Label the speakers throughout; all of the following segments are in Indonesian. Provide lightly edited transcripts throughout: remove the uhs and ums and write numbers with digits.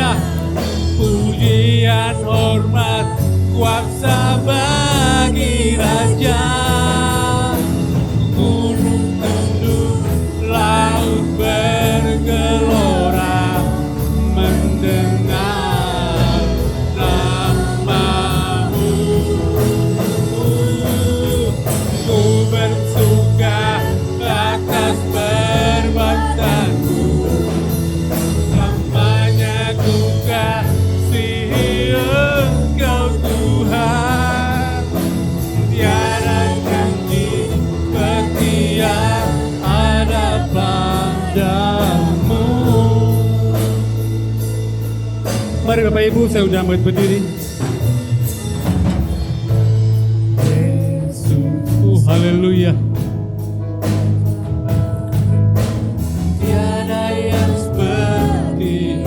Speaker 1: haleluya. Pujian hormat kuasa bagi Raja. Gunung tunduk, laut bergelora mendengar nama-Mu. Ku bersuka atas perbuatanku, lamanya ku kasihi Engkau Tuhan. Tiada janji setia ada padamu. Mari Bapak Ibu, saya undang berdiri. Yesus, haleluya. Tiada yang seperti,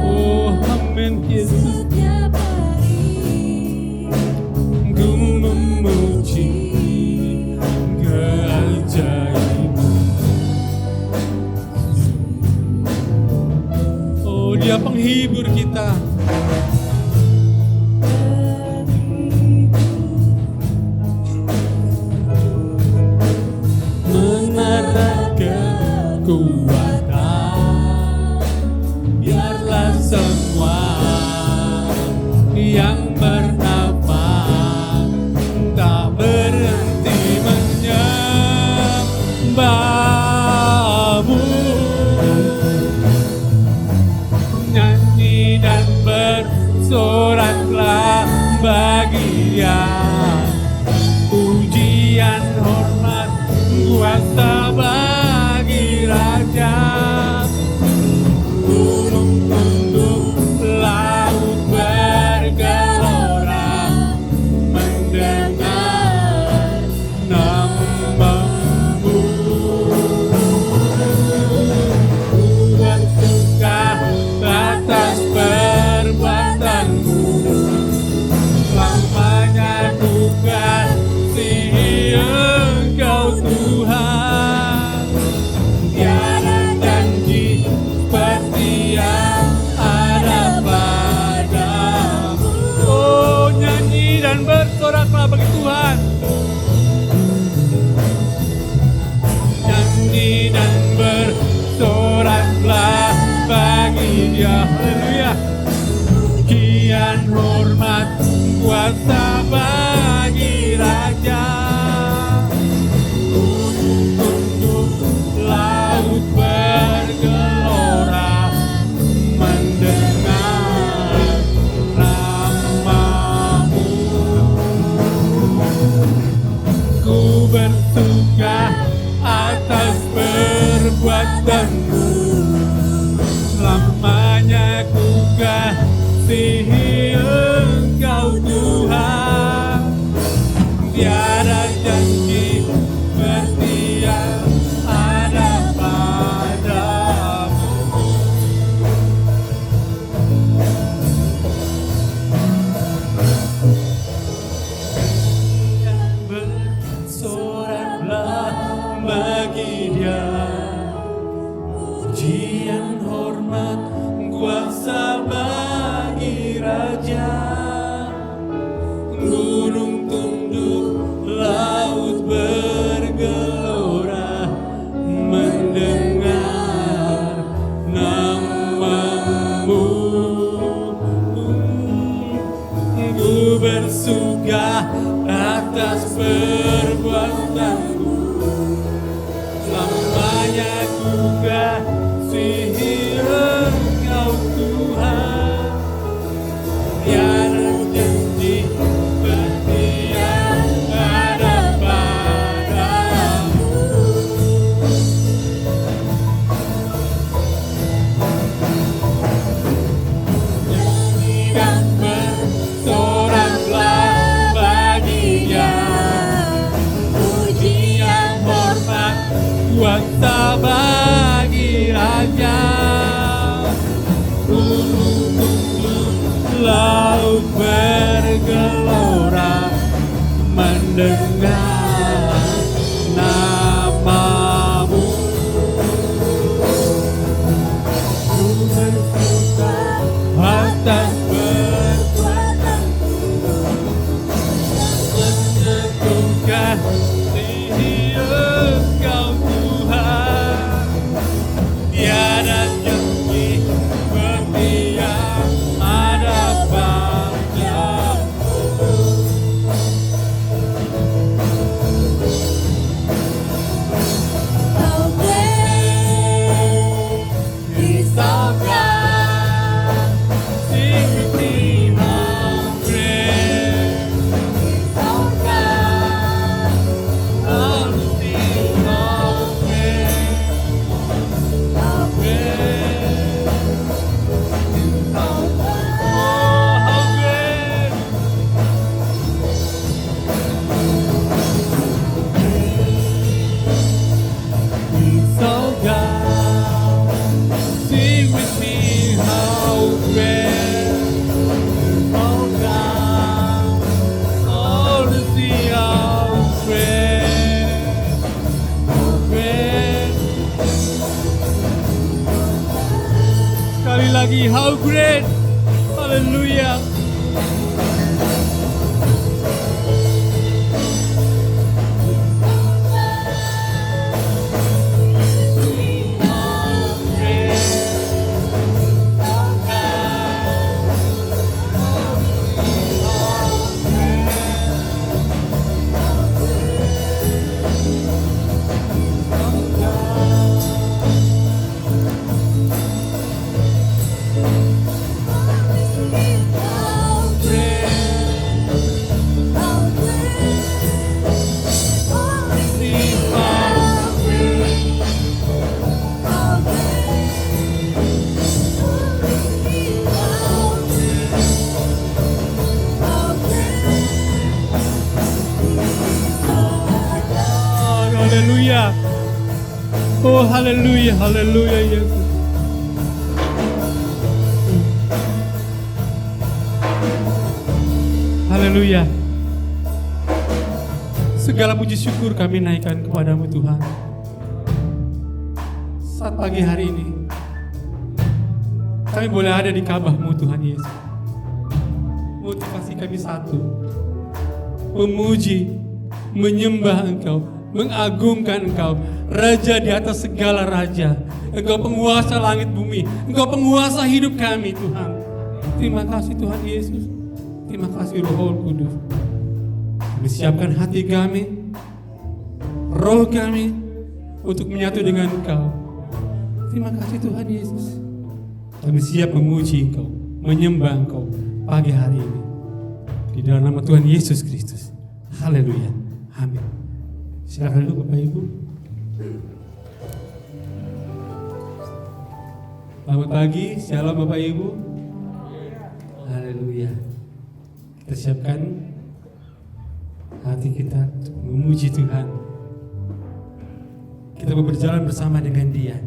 Speaker 1: oh amin Yesus. Ku memuji keajaiban. Oh, Dia penghibur kita. Menara kekuatan, biarlah semua yang bernafas tak berhenti menyembah-Mu. Nyanyi dan bersoraklah bagi Dia, pujian hormat kuasa bagi Raja. Gunung tunduk, laut bergelora mendengar nama-Mu. Ku bersuka atas perbuatanmu, lamanya ku kasihi Engkau Tuhan. Tiada janji setia ada padamu. Oh, nyanyi dan bersoraklah bagi Tuhan. Nyanyi dan bersoraklah bagi Dia, haleluya. Pujian hormat kuasa bagi Raja. Gunung tunduk, laut bergelora mendengar nama-Mu. Ku bersuka atas perbuatanmu, lamanya ku kasihi Engkau Tuhan. Tiada janji setia ada padamu. Bersoraklah bagi Dia, pujian hormat kuasa bagi Raja. Gunung tunduk, laut bergelora mendengar nama-Mu. Ku bersuka atas perbuatanmu, lamanya ku kasihi Engkau Tuhan. Tiada janji setia ada padamu. Nyanyi dan bersoraklah bagi Dia, pujian hormat kuasa bagi Raja. Gunung tunduk, laut bergelora mendengar nama-Mu. Ku bersuka sekali lagi, how great. Haleluya. Haleluya. Oh haleluya, haleluya Yesus. Haleluya. Segala puji syukur kami naikkan kepadamu Tuhan. Saat pagi hari ini kami boleh ada di Ka'bah-Mu Tuhan Yesus. Motivasi kami satu, memuji, menyembah Engkau, mengagungkan Engkau, Raja di atas segala raja. Engkau penguasa langit bumi, Engkau penguasa hidup kami Tuhan. Terima kasih Tuhan Yesus. Terima kasih Roh Kudus. Kami siapkan hati kami, roh kami untuk menyatu dengan Engkau. Terima kasih Tuhan Yesus. Kami siap memuji Engkau, menyembah Engkau pagi hari ini. Di dalam nama Tuhan Yesus Kristus. Haleluya. Amin. Silakan dulu Bapak Ibu. Selamat pagi, shalom Bapak Ibu. Haleluya. Kita siapkan hati kita untuk memuji Tuhan. Kita mau berjalan bersama dengan Dia.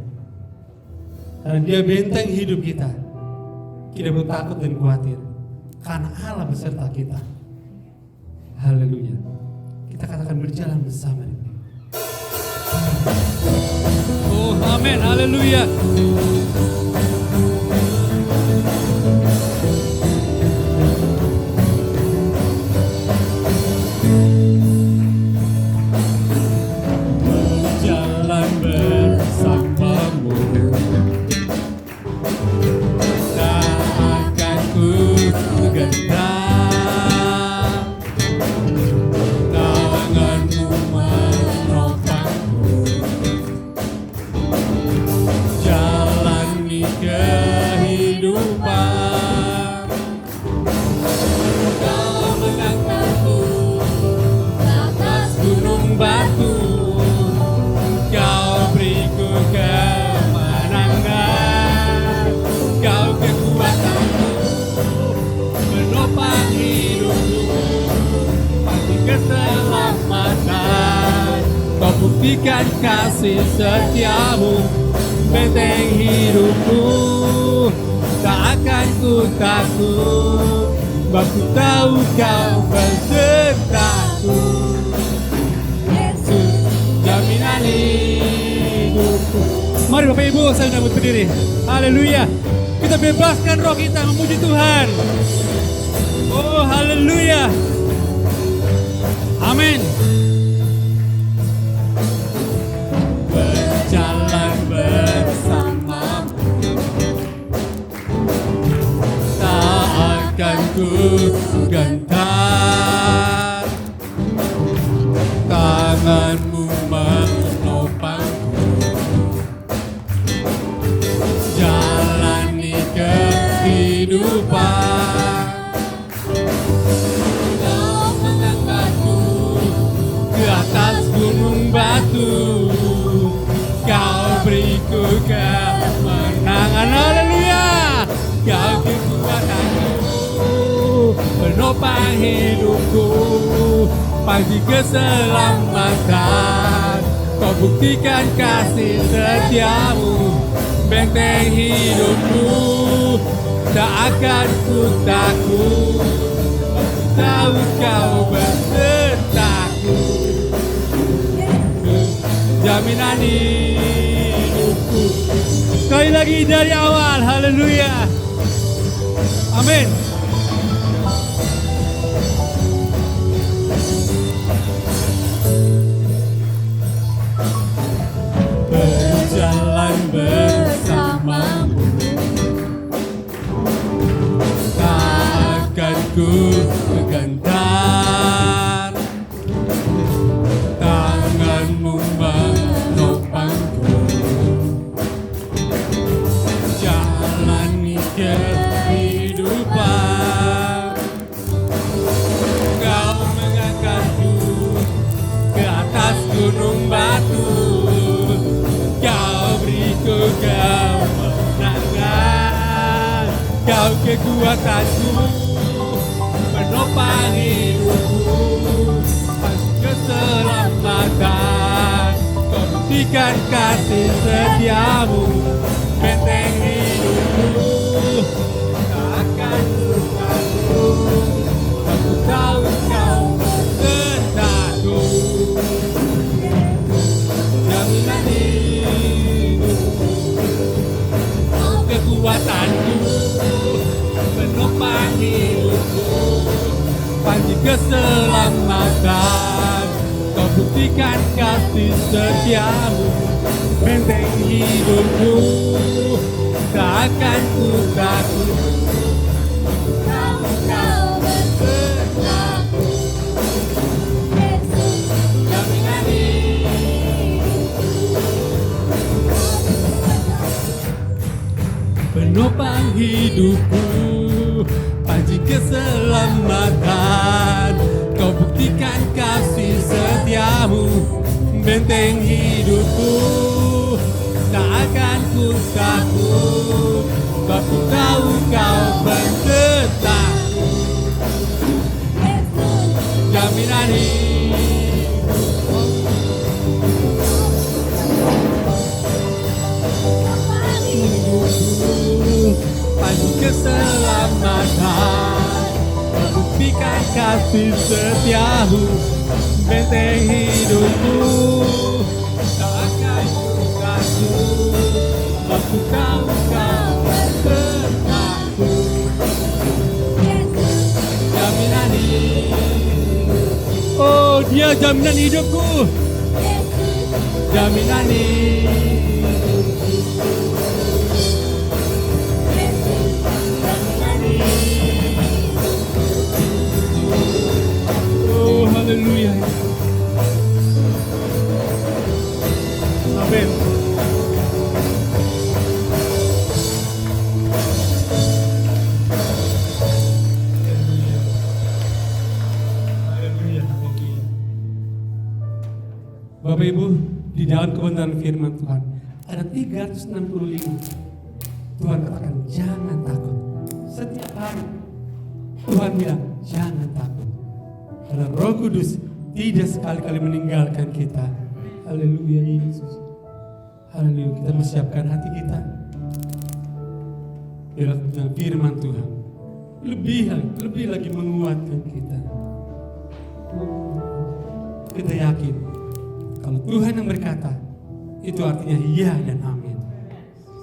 Speaker 1: Karena Dia benteng hidup kita. Tidak perlu takut dan khawatir. Karena Allah beserta kita. Haleluya. Kita katakan berjalan bersama. Oh, amin. Haleluya. Berjalan bersamamu, tak akan ku gentar. Buktikan kasih setiamu, benteng hidupku, tak akan ku takut, sebab ku tahu kau besertaku. Yesus jaminan hidupku. Mari Bapak Ibu, saya sudah berdiri. Haleluya. Kita bebaskan roh kita memuji Tuhan. Oh haleluya. Amin. Berjalan bersamamu, tak akan ku gentar. Tanganmu menopangku, jalani kehidupan. Kau mengangkatku ke atas gunung batu, Kau beriku kemenangan. Haleluya. Kau kekuatanku, penopang hidupku, pagi keselamatan. Kau buktikan kasih setiamu, benteng hidupku, tak akan ku takut, tahu kau besertaku. Jaminan hidupku. Sekali lagi dari awal, haleluya. Amin. Berjalan bersamamu, takkan ku gentar, tanganmu menopangku, jalani kehidupan. Kau mengangkatku ke atas gunung batu, Kau beriku kemenangan, Kau kekuatanku, menopang hidupku, keselamatan. Kau buktikan kasih setiamu, benteng hidupku, tak akan takut. Aku tahu Kau besertaku, jaminan kekuatanku, menopang hidupku, panji keselamatan. Kau buktikan kasih setiamu, benteng hidupku, tak akan ku takut. Kau besertaku, jaminan penopang hidupku, panji keselamatan. Kau buktikan kasih setiamu, benteng hidupku, tak akan ku takut. Aku tahu Kau besertaku, jaminan hidupku, panji keselamatan. Buktikan kasih setiamu, benteng hidupku, tak akan ku takut. Aku tahu Kau besertaku, jaminan hidup. Oh, Dia jaminan hidupku, jaminan hidup. Haleluya. Amin. Bapak Ibu, di dalam kebenaran firman Tuhan ada 365. Tuhan katakan jangan takut. Setiap hari Tuhan bilang jangan takut. Karena Roh Kudus tidak sekali-kali meninggalkan kita. Haleluya Yesus. Haleluya, kita menyiapkan hati kita dalam firman Tuhan. Lebih lagi menguatkan kita. Kita yakin kalau Tuhan yang berkata, itu artinya ya dan amin.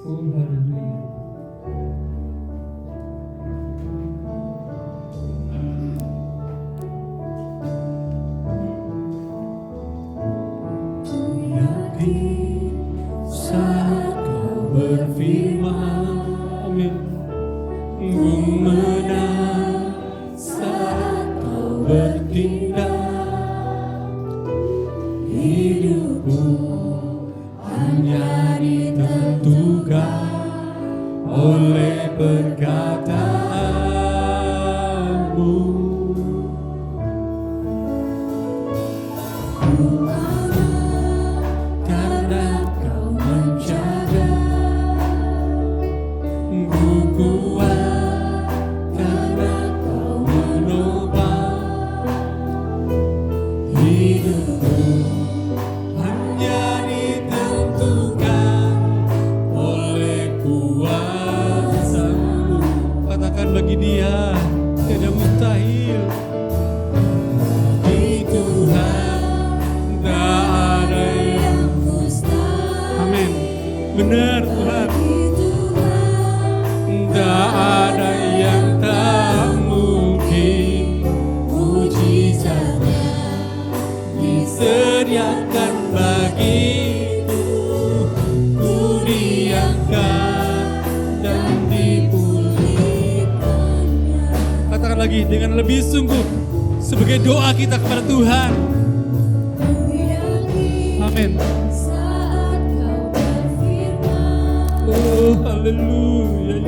Speaker 1: Oh haleluya. Saat Kau berfirman, amin, ku menang. Saat Kau bertindak, hidupku hanya ditentukan oleh perkataanmu. Bagi Dia tidak mustahil. Bagi Tuhan tak ada yang mustahil. Amin. Benar Tuhan. lagi dengan lebih sungguh sebagai doa kita kepada Tuhan. Amin. Oh, haleluya.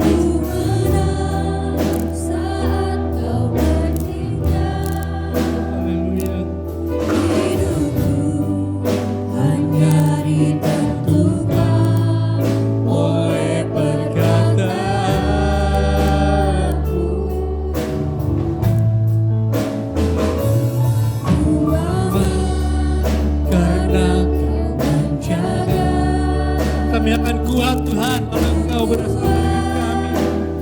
Speaker 1: Kami akan kuat Tuhan kalau Engkau bersama dengan kami.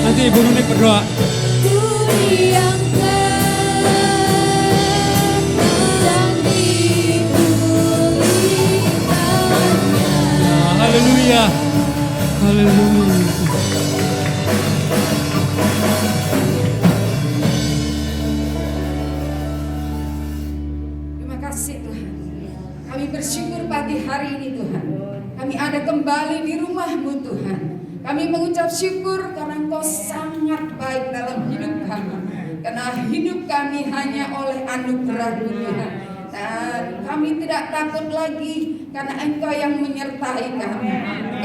Speaker 1: Nanti Ibu Nunik berdoa. Haleluya. Haleluya.
Speaker 2: Terima kasih Tuhan. Kami bersyukur pagi hari ini Tuhan. Kami ada kembali di rumah-Mu Tuhan. Kami mengucap syukur karena Engkau sangat baik dalam hidup kami. Karena hidup kami hanya oleh anugerah-Mu Tuhan. Dan kami tidak takut lagi karena Engkau yang menyertai kami.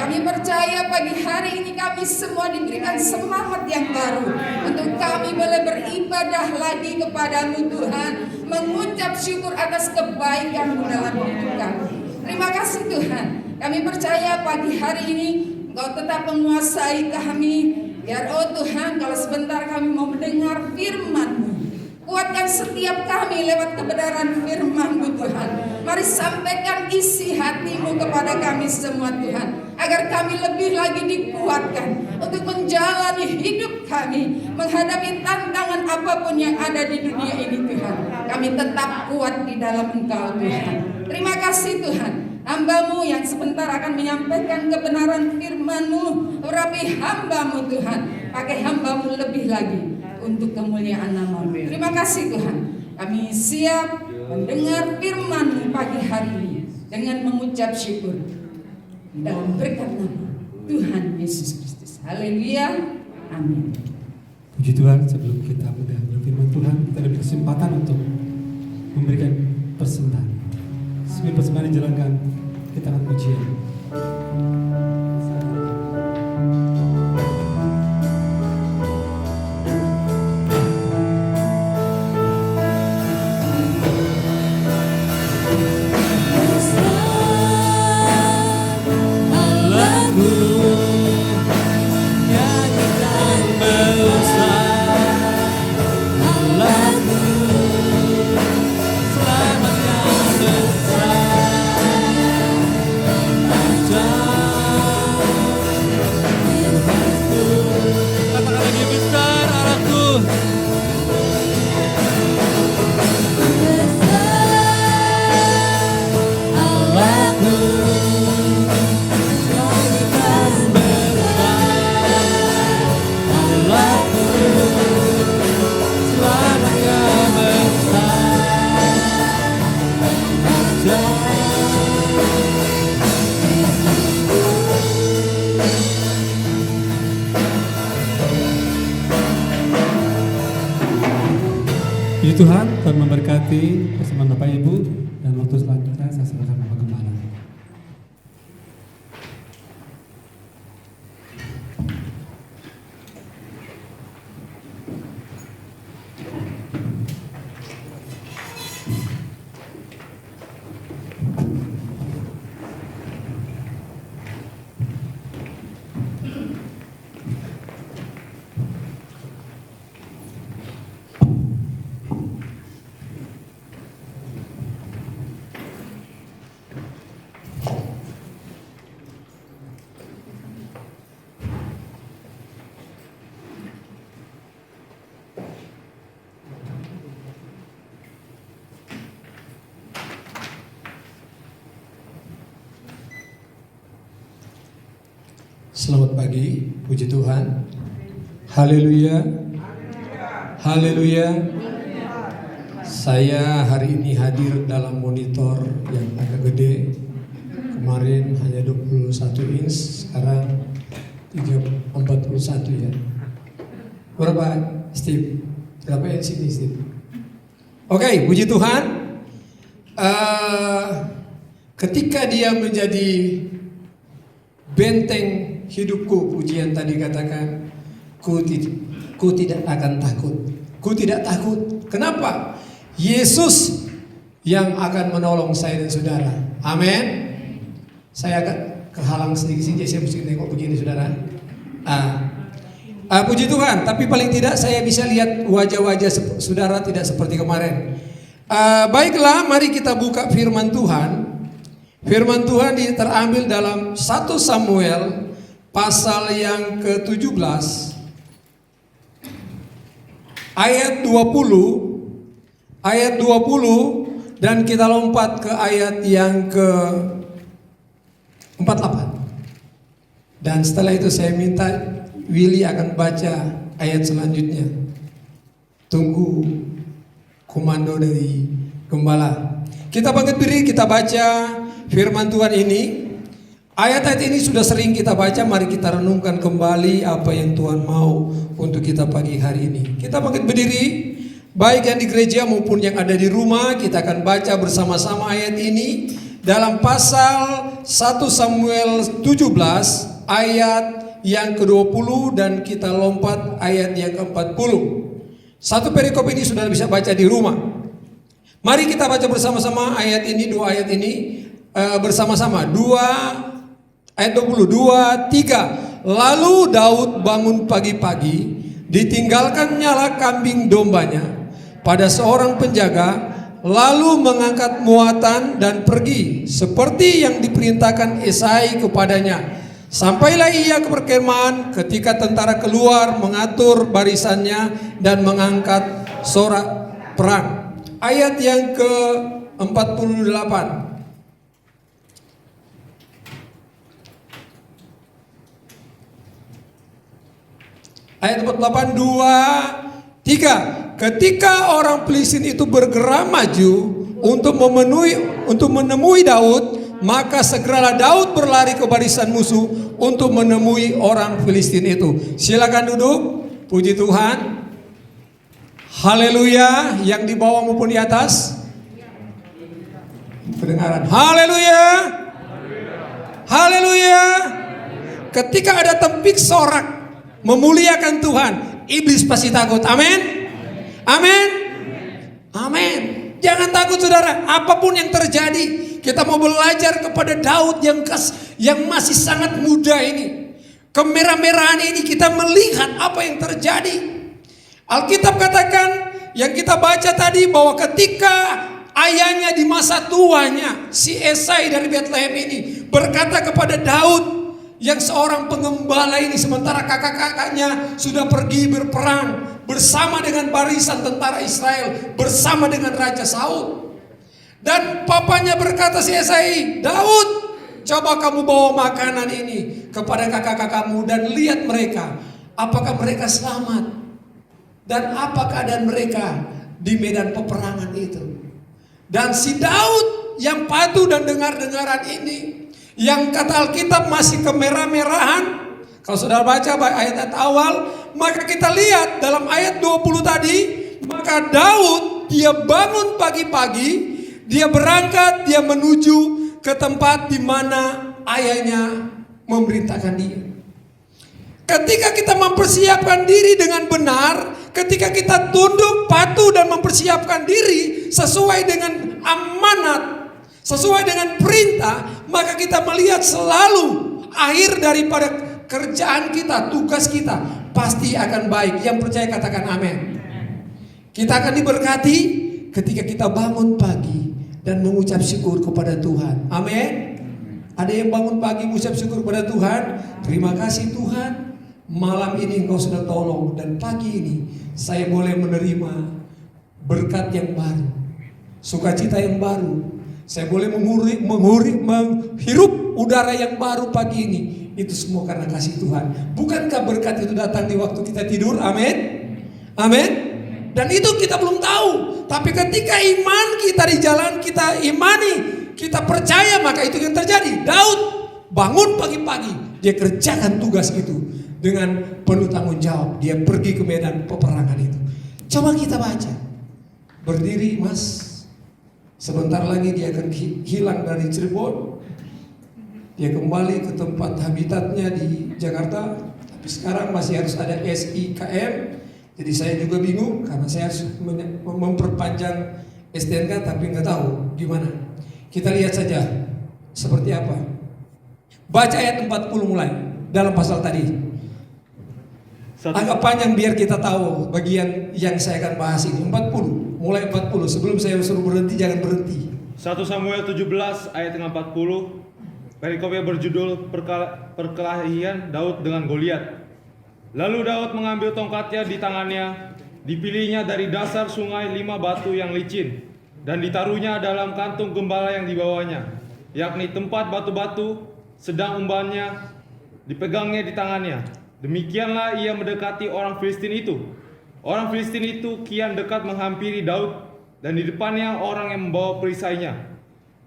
Speaker 2: Kami percaya pagi hari ini kami semua diberikan semangat yang baru untuk kami boleh beribadah lagi kepadamu Tuhan, mengucap syukur atas kebaikan-Mu dalam hidup kami. Terima kasih Tuhan. Kami percaya pagi hari ini Engkau tetap menguasai kami. Biar oh Tuhan, kalau sebentar kami mau mendengar firman-Mu, kuatkan setiap kami lewat kebenaran firman-Mu Tuhan. Mari sampaikan isi hati-Mu kepada kami semua Tuhan, agar kami lebih lagi dikuatkan untuk menjalani hidup kami, menghadapi tantangan apapun yang ada di dunia ini Tuhan. Kami tetap kuat di dalam Engkau Tuhan. Terima kasih Tuhan. Hamba-Mu yang sebentar akan menyampaikan kebenaran firman-Mu, urapi hamba-Mu Tuhan, pakai hamba-Mu lebih lagi untuk kemuliaan nama-Mu. Terima kasih Tuhan. Kami siap mendengar firman-Mu pagi hari ini dengan mengucap syukur dalam berkat nama Tuhan Yesus Kristus. Haleluya. Amin.
Speaker 1: Puji Tuhan, sebelum kita mendengar firman Tuhan, kita diberi kesempatan untuk memberikan persembahan. Sebelum persembahan dijalankan, kita akan pujian.
Speaker 3: Selamat yang besar.
Speaker 1: Tuhan, Tuhan memberkati bersama Bapak Ibu, dan waktu selanjutnya saya serahkan Bapak Gembala.
Speaker 3: Selamat pagi, puji Tuhan. Haleluya. Haleluya. Saya hari ini hadir dalam monitor yang agak gede. Kemarin hanya 21 inch, sekarang 41 ya. Berapa, Steve? Berapa inch ini, Steve? Oke, puji Tuhan. Ketika dia menjadi benteng hidupku, pujian tadi katakan, ku tidak akan takut. Ku tidak takut. Kenapa? Yesus yang akan menolong saya dan saudara. Amin. Saya agak kehalang sedikit, saya mesti tengok begini saudara. Puji Tuhan. Tapi paling tidak saya bisa lihat wajah-wajah saudara tidak seperti kemarin. Baiklah, mari kita buka firman Tuhan. Firman Tuhan terambil dalam 1 Samuel pasal yang ke-17 ayat 20 dan kita lompat ke ayat yang ke-48. Dan setelah itu saya minta Willy akan baca ayat selanjutnya. Tunggu komando dari gembala. Kita bangkit berdiri, kita baca firman Tuhan ini. Ayat-ayat ini sudah sering kita baca, mari kita renungkan kembali apa yang Tuhan mau untuk kita pagi hari ini. Kita bangkit berdiri, baik yang di gereja maupun yang ada di rumah, kita akan baca bersama-sama ayat ini dalam pasal 1 Samuel 17 ayat yang ke-20 dan kita lompat ayat yang ke-40. Satu perikop ini sudah bisa baca di rumah. Mari kita baca bersama-sama ayat ini, dua ayat ini bersama-sama. Ayat 22, 3. Lalu Daud bangun pagi-pagi, ditinggalkan nyala kambing dombanya pada seorang penjaga, lalu mengangkat muatan dan pergi seperti yang diperintahkan Yesai kepadanya. Sampailah ia ke perkemahan ketika tentara keluar mengatur barisannya dan mengangkat sorak perang. Ayat yang ke-48. Ayat 48, 2, 3. Ketika orang Filistin itu bergerak maju untuk menemui Daud, maka segeralah Daud berlari ke barisan musuh untuk menemui orang Filistin itu. Silakan duduk. Puji Tuhan. Haleluya. Yang di bawah maupun di atas. Kedengaran. Haleluya. Haleluya. Ketika ada tempik sorak memuliakan Tuhan, iblis pasti takut. Amin. Amin. Amin. Jangan takut saudara, apapun yang terjadi. Kita mau belajar kepada Daud yang masih sangat muda ini. Kemerah-merahan ini kita melihat apa yang terjadi. Alkitab katakan yang kita baca tadi bahwa ketika ayahnya di masa tuanya, si Yesai dari Bethlehem ini berkata kepada Daud yang seorang pengembala ini, sementara kakak-kakaknya sudah pergi berperang bersama dengan barisan tentara Israel, bersama dengan Raja Saul. Dan papanya berkata si Yesai, Daud, coba kamu bawa makanan ini kepada kakak-kakakmu dan lihat mereka, apakah mereka selamat dan apa keadaan mereka di medan peperangan itu. Dan si Daud yang patuh dan dengar-dengaran ini, yang kata Alkitab masih kemerah-merahan. Kalau saudara baca ayat-ayat awal, maka kita lihat dalam ayat 20 tadi, maka Daud dia bangun pagi-pagi, dia berangkat, dia menuju ke tempat di mana ayahnya memerintahkan dia. Ketika kita mempersiapkan diri dengan benar, ketika kita tunduk, patuh dan mempersiapkan diri sesuai dengan amanat, sesuai dengan perintah, maka kita melihat selalu akhir daripada kerjaan kita, tugas kita pasti akan baik. Yang percaya katakan amin. Kita akan diberkati ketika kita bangun pagi dan mengucap syukur kepada Tuhan. Amin. Ada yang bangun pagi mengucap syukur kepada Tuhan. Terima kasih Tuhan, malam ini Engkau sudah tolong, dan pagi ini saya boleh menerima berkat yang baru, sukacita yang baru. Saya boleh menghirup udara yang baru pagi ini. Itu semua karena kasih Tuhan. Bukankah berkat itu datang di waktu kita tidur? Amin. Amin. Dan itu kita belum tahu. Tapi ketika iman kita di jalan, kita imani, kita percaya, maka itu yang terjadi. Daud bangun pagi-pagi, dia kerjakan tugas itu dengan penuh tanggung jawab. Dia pergi ke medan peperangan itu. Coba kita baca. Berdiri Mas. Sebentar lagi dia akan hilang dari Cirebon. Dia kembali ke tempat habitatnya di Jakarta. Tapi sekarang masih harus ada SIKM. Jadi saya juga bingung karena saya harus memperpanjang STNK, tapi nggak tahu gimana. Kita lihat saja seperti apa. Baca ayat 40 mulai dalam pasal tadi. Agak panjang biar kita tahu bagian yang saya akan bahas ini. 40, mulai 40. Sebelum saya suruh berhenti, jangan berhenti.
Speaker 4: 1 Samuel 17 ayat 40. Perikopnya berjudul perkelahian Daud dengan Goliat. Lalu Daud mengambil tongkatnya di tangannya, dipilihnya dari dasar sungai 5 batu yang licin, dan ditaruhnya dalam kantung gembala yang dibawanya, yakni tempat batu-batu, sedang umbannya dipegangnya di tangannya. Demikianlah ia mendekati orang Filistin itu. Orang Filistin itu kian dekat menghampiri Daud, dan di depannya orang yang membawa perisainya.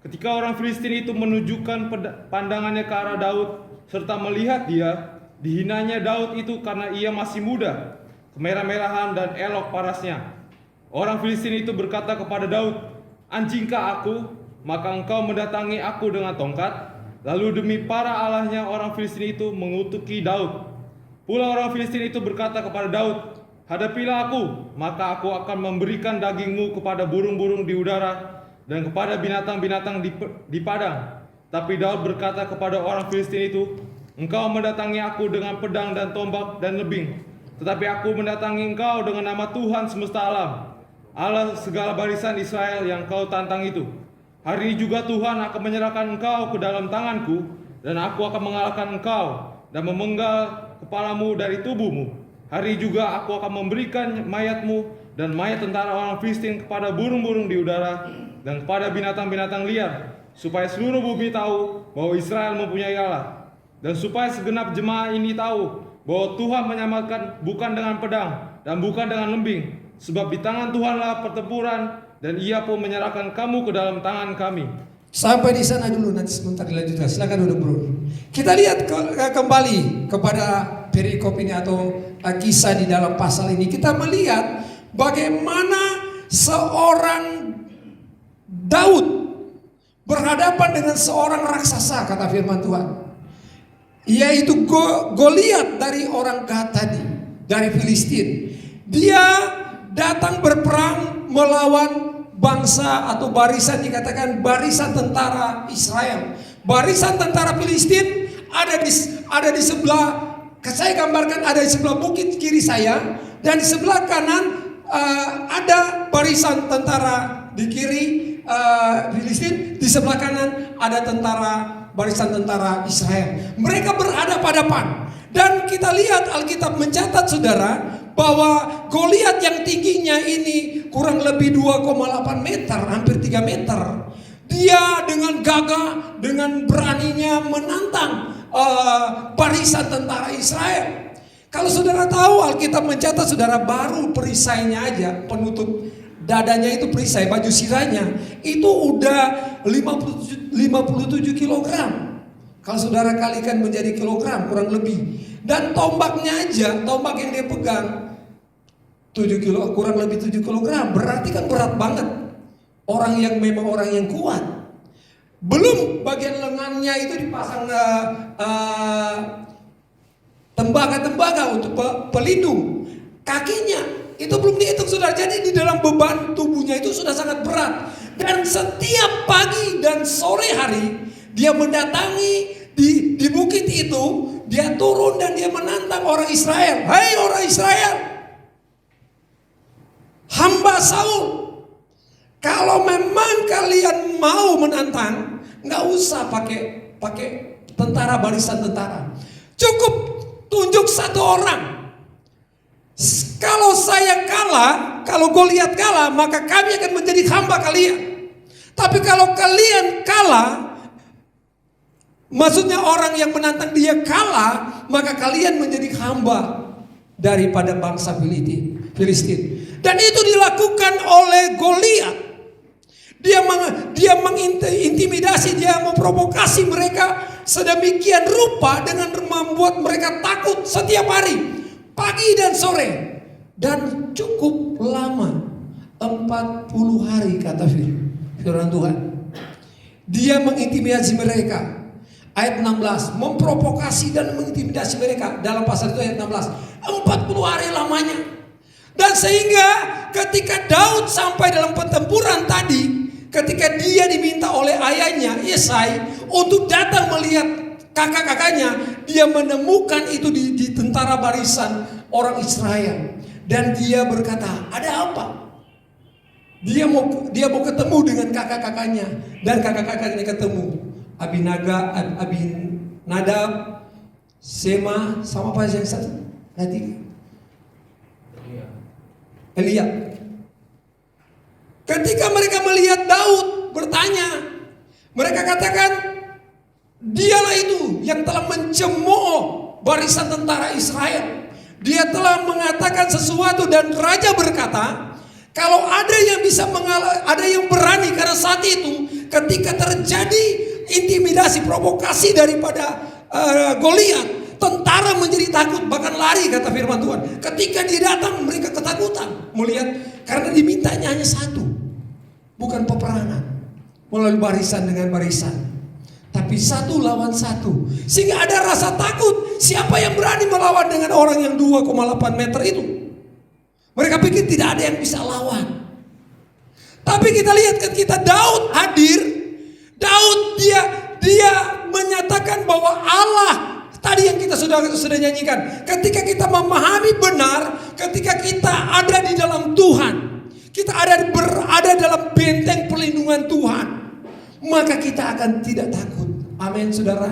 Speaker 4: Ketika orang Filistin itu menunjukkan pandangannya ke arah Daud serta melihat dia, dihinanya Daud itu karena ia masih muda, kemerah-merahan dan elok parasnya. Orang Filistin itu berkata kepada Daud, "Anjingkah aku, maka engkau mendatangi aku dengan tongkat?" Lalu demi para allahnya orang Filistin itu mengutuki Daud. Pula orang Filistin itu berkata kepada Daud, "Hadapilah aku, maka aku akan memberikan dagingmu kepada burung-burung di udara dan kepada binatang-binatang di padang." Tapi Daud berkata kepada orang Filistin itu, "Engkau mendatangi aku dengan pedang dan tombak dan lebing, tetapi aku mendatangi engkau dengan nama Tuhan semesta alam, Allah segala barisan Israel yang kau tantang itu. Hari ini juga Tuhan akan menyerahkan engkau ke dalam tanganku, dan aku akan mengalahkan engkau dan memenggal kepalamu dari tubuhmu. Hari juga aku akan memberikan mayatmu dan mayat tentara orang Filistin kepada burung-burung di udara dan kepada binatang-binatang liar, supaya seluruh bumi tahu bahwa Israel mempunyai Allah, dan supaya segenap jemaah ini tahu bahwa Tuhan menyelamatkan bukan dengan pedang dan bukan dengan lembing, sebab di tangan Tuhanlah pertempuran, dan Ia pun menyerahkan kamu ke dalam tangan kami."
Speaker 3: Sampai di sana dulu, nanti sebentar dilanjutkan. Silakan duduk bro. Kita lihat kembali kepada perikop ini atau kisah di dalam pasal ini. Kita melihat bagaimana seorang Daud berhadapan dengan seorang raksasa, kata firman Tuhan, yaitu Goliat dari orang Gat tadi, dari Filistin. Dia datang berperang melawan bangsa atau barisan, dikatakan barisan tentara Israel. Barisan tentara Filistin ada di sebelah, saya gambarkan ada di sebelah bukit kiri saya, dan di sebelah kanan ada barisan tentara di kiri Filistin, di sebelah kanan ada barisan tentara Israel. Mereka berhadapan-hadapan, dan kita lihat Alkitab mencatat saudara bahwa Goliat yang tingginya ini kurang lebih 2,8 meter, hampir 3 meter. Dia dengan gagah, dengan beraninya menantang barisan tentara Israel. Kalau saudara tahu, Alkitab mencatat saudara, baru perisainya aja, penutup dadanya itu perisai, baju sirahnya itu udah 57 kilogram. Kalau saudara kalikan menjadi kilogram kurang lebih. Dan tombaknya aja, tombak yang dia pegang 7 kilo, kurang lebih 7 kilogram. Berarti kan berat banget. Orang yang memang orang yang kuat. Belum bagian lengannya itu dipasang tembaga-tembaga untuk pelindung. Kakinya itu belum dihitung saudara. Jadi di dalam beban tubuhnya itu sudah sangat berat. Dan setiap pagi dan sore hari dia mendatangi di bukit itu, dia turun dan dia menantang orang Israel. Hai orang Israel, hamba Saul, kalau memang kalian mau menantang, nggak usah pakai tentara, barisan tentara. Cukup tunjuk satu orang. Kalau saya kalah, kalau Goliat kalah, maka kami akan menjadi hamba kalian. Tapi kalau kalian kalah, maksudnya orang yang menantang dia kalah, maka kalian menjadi hamba daripada bangsa Filistin. Dan itu dilakukan oleh Goliat. Dia mengintimidasi, dia memprovokasi mereka sedemikian rupa dengan membuat mereka takut setiap hari, pagi dan sore. Dan cukup lama, 40 hari kata firman Tuhan. Dia mengintimidasi mereka. Ayat 16, memprovokasi dan mengintimidasi mereka. Dalam pasal itu ayat 16, 40 hari lamanya. Dan sehingga ketika Daud sampai dalam pertempuran tadi, ketika dia diminta oleh ayahnya Yesai untuk datang melihat kakak-kakaknya, dia menemukan itu di tentara barisan orang Israel. Dan dia berkata, ada apa? Dia mau ketemu dengan kakak-kakaknya. Dan kakak-kakaknya ketemu. Abinadab, Sema, sama apa yang satu? Eliab. Ketika mereka melihat Daud bertanya, mereka katakan, dialah itu yang telah mencemooh barisan tentara Israel. Dia telah mengatakan sesuatu dan raja berkata, kalau ada yang bisa ada yang berani, karena saat itu ketika terjadi intimidasi, provokasi daripada Goliat, tentara menjadi takut, bahkan lari kata firman Tuhan. Ketika dia datang mereka ketakutan melihat, karena dimintanya hanya satu, bukan peperangan melalui barisan dengan barisan, tapi satu lawan satu. Sehingga ada rasa takut. Siapa yang berani melawan dengan orang yang 2,8 meter itu? Mereka pikir tidak ada yang bisa lawan. Tapi kita lihat ketika Daud hadir, Daud dia menyatakan bahwa Allah tadi yang kita sudah nyanyikan. Ketika kita memahami benar, ketika kita ada di dalam Tuhan, kita berada dalam benteng perlindungan Tuhan, maka kita akan tidak takut. Amin saudara.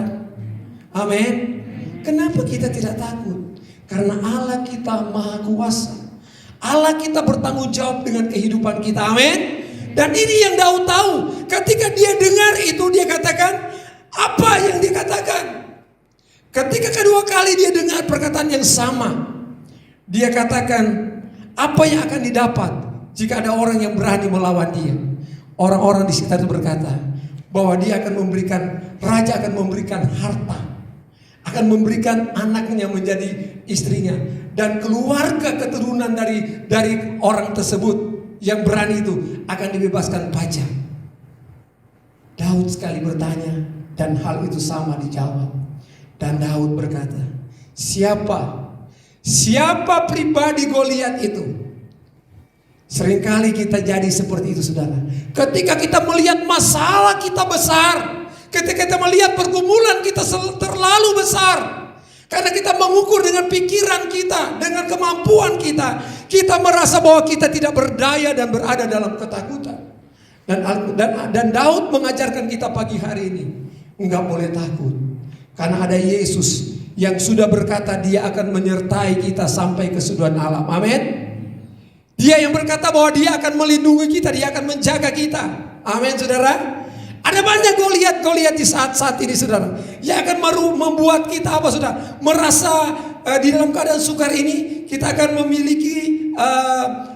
Speaker 3: Amin. Kenapa kita tidak takut? Karena Allah kita maha kuasa. Allah kita bertanggung jawab dengan kehidupan kita. Amin. Dan ini yang Daud tahu. Ketika dia dengar itu, dia katakan, apa yang dia katakan? Ketika kedua kali dia dengar perkataan yang sama, dia katakan, apa yang akan didapat jika ada orang yang berani melawan dia? Orang-orang di sekitar itu berkata bahwa dia akan memberikan, raja akan memberikan harta, akan memberikan anaknya menjadi istrinya, dan keluarga keturunan dari orang tersebut yang berani itu akan dibebaskan pajak. Daud sekali bertanya, dan hal itu sama dijawab. Dan Daud berkata, siapa pribadi Goliat itu? Seringkali kita jadi seperti itu saudara. Ketika kita melihat masalah kita besar, ketika kita melihat pergumulan kita terlalu besar, karena kita mengukur dengan pikiran kita, dengan kemampuan kita, kita merasa bahwa kita tidak berdaya dan berada dalam ketakutan. Dan Daud mengajarkan kita pagi hari ini, enggak boleh takut, karena ada Yesus yang sudah berkata dia akan menyertai kita sampai kesudahan alam. Amin. Dia yang berkata bahwa dia akan melindungi kita, dia akan menjaga kita. Amin saudara. Ada banyak Goliat di saat-saat ini saudara, yang akan membuat kita apa saudara, merasa di dalam keadaan sukar ini kita akan memiliki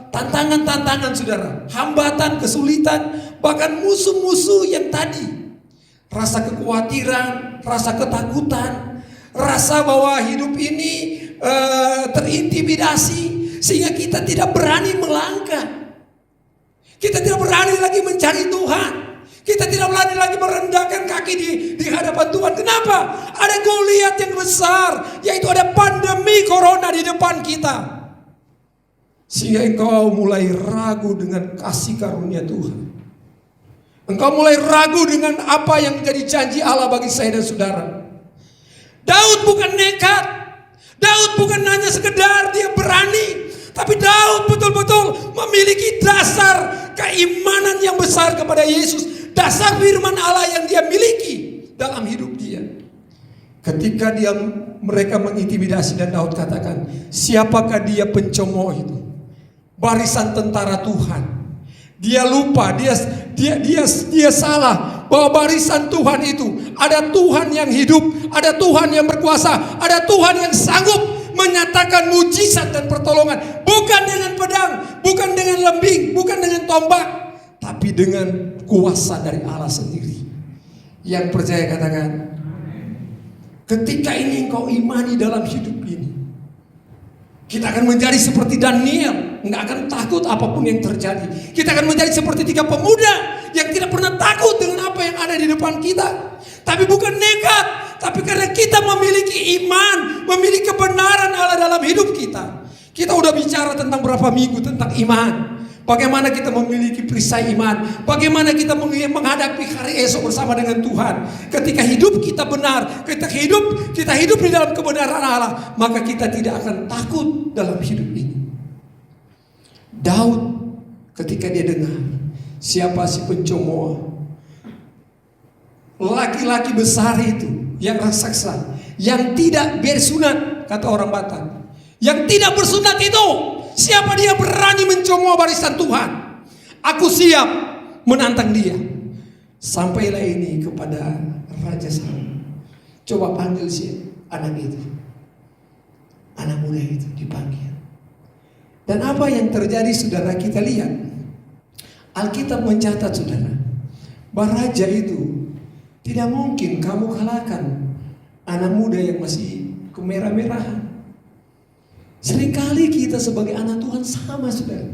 Speaker 3: tantangan-tantangan saudara, hambatan, kesulitan, bahkan musuh-musuh yang tadi, rasa kekhawatiran, rasa ketakutan, rasa bahwa hidup ini terintimidasi, sehingga kita tidak berani melangkah. Kita tidak berani lagi mencari Tuhan. Kita tidak berani lagi merendahkan kaki di hadapan Tuhan. Kenapa? Ada Goliat yang besar, yaitu ada pandemi corona di depan kita. Sehingga engkau mulai ragu dengan kasih karunia Tuhan. Engkau mulai ragu dengan apa yang menjadi janji Allah bagi saya dan saudara. Daud bukan nekat. Daud bukan hanya sekedar dia berani. Tapi Daud betul-betul memiliki dasar keimanan yang besar kepada Yesus. Dasar firman Allah yang dia miliki dalam hidup dia. Ketika mereka mengintimidasi dan Daud katakan, siapakah dia pencemooh itu? Barisan tentara Tuhan. Dia lupa, dia salah bahwa barisan Tuhan itu ada Tuhan yang hidup, ada Tuhan yang berkuasa, ada Tuhan yang sanggup menyatakan mujizat dan pertolongan, bukan dengan pedang, bukan dengan lembing, bukan dengan tombak, tapi dengan kuasa dari Allah sendiri. Yang percaya katakan, ketika ini engkau imani dalam hidup ini, kita akan menjadi seperti Daniel, nggak akan takut apapun yang terjadi. Kita akan menjadi seperti 3 pemuda yang tidak pernah takut dengan apa yang ada di depan kita. Tapi bukan nekat, tapi karena kita memiliki iman, memiliki kebenaran Allah dalam hidup kita. Kita udah bicara tentang berapa minggu tentang iman. Bagaimana kita memiliki perisai iman, bagaimana kita menghadapi hari esok bersama dengan Tuhan. Ketika hidup kita benar, ketika kita hidup di dalam kebenaran Allah, maka kita tidak akan takut dalam hidup ini. Daud ketika dia dengar siapa si pencemooh, laki-laki besar itu yang raksasa, yang tidak bersunat, kata orang Batak, yang tidak bersunat itu, siapa dia berani mencemooh barisan Tuhan? Aku siap menantang dia. Sampailah ini kepada Raja Saul. Coba panggil si anak itu, anak muda itu dipanggil. Dan apa yang terjadi saudara, kita lihat Alkitab mencatat saudara, bahwa raja itu tidak mungkin kamu kalahkan anak muda yang masih kemerah-merahan. Seringkali kita sebagai anak Tuhan sama saudara.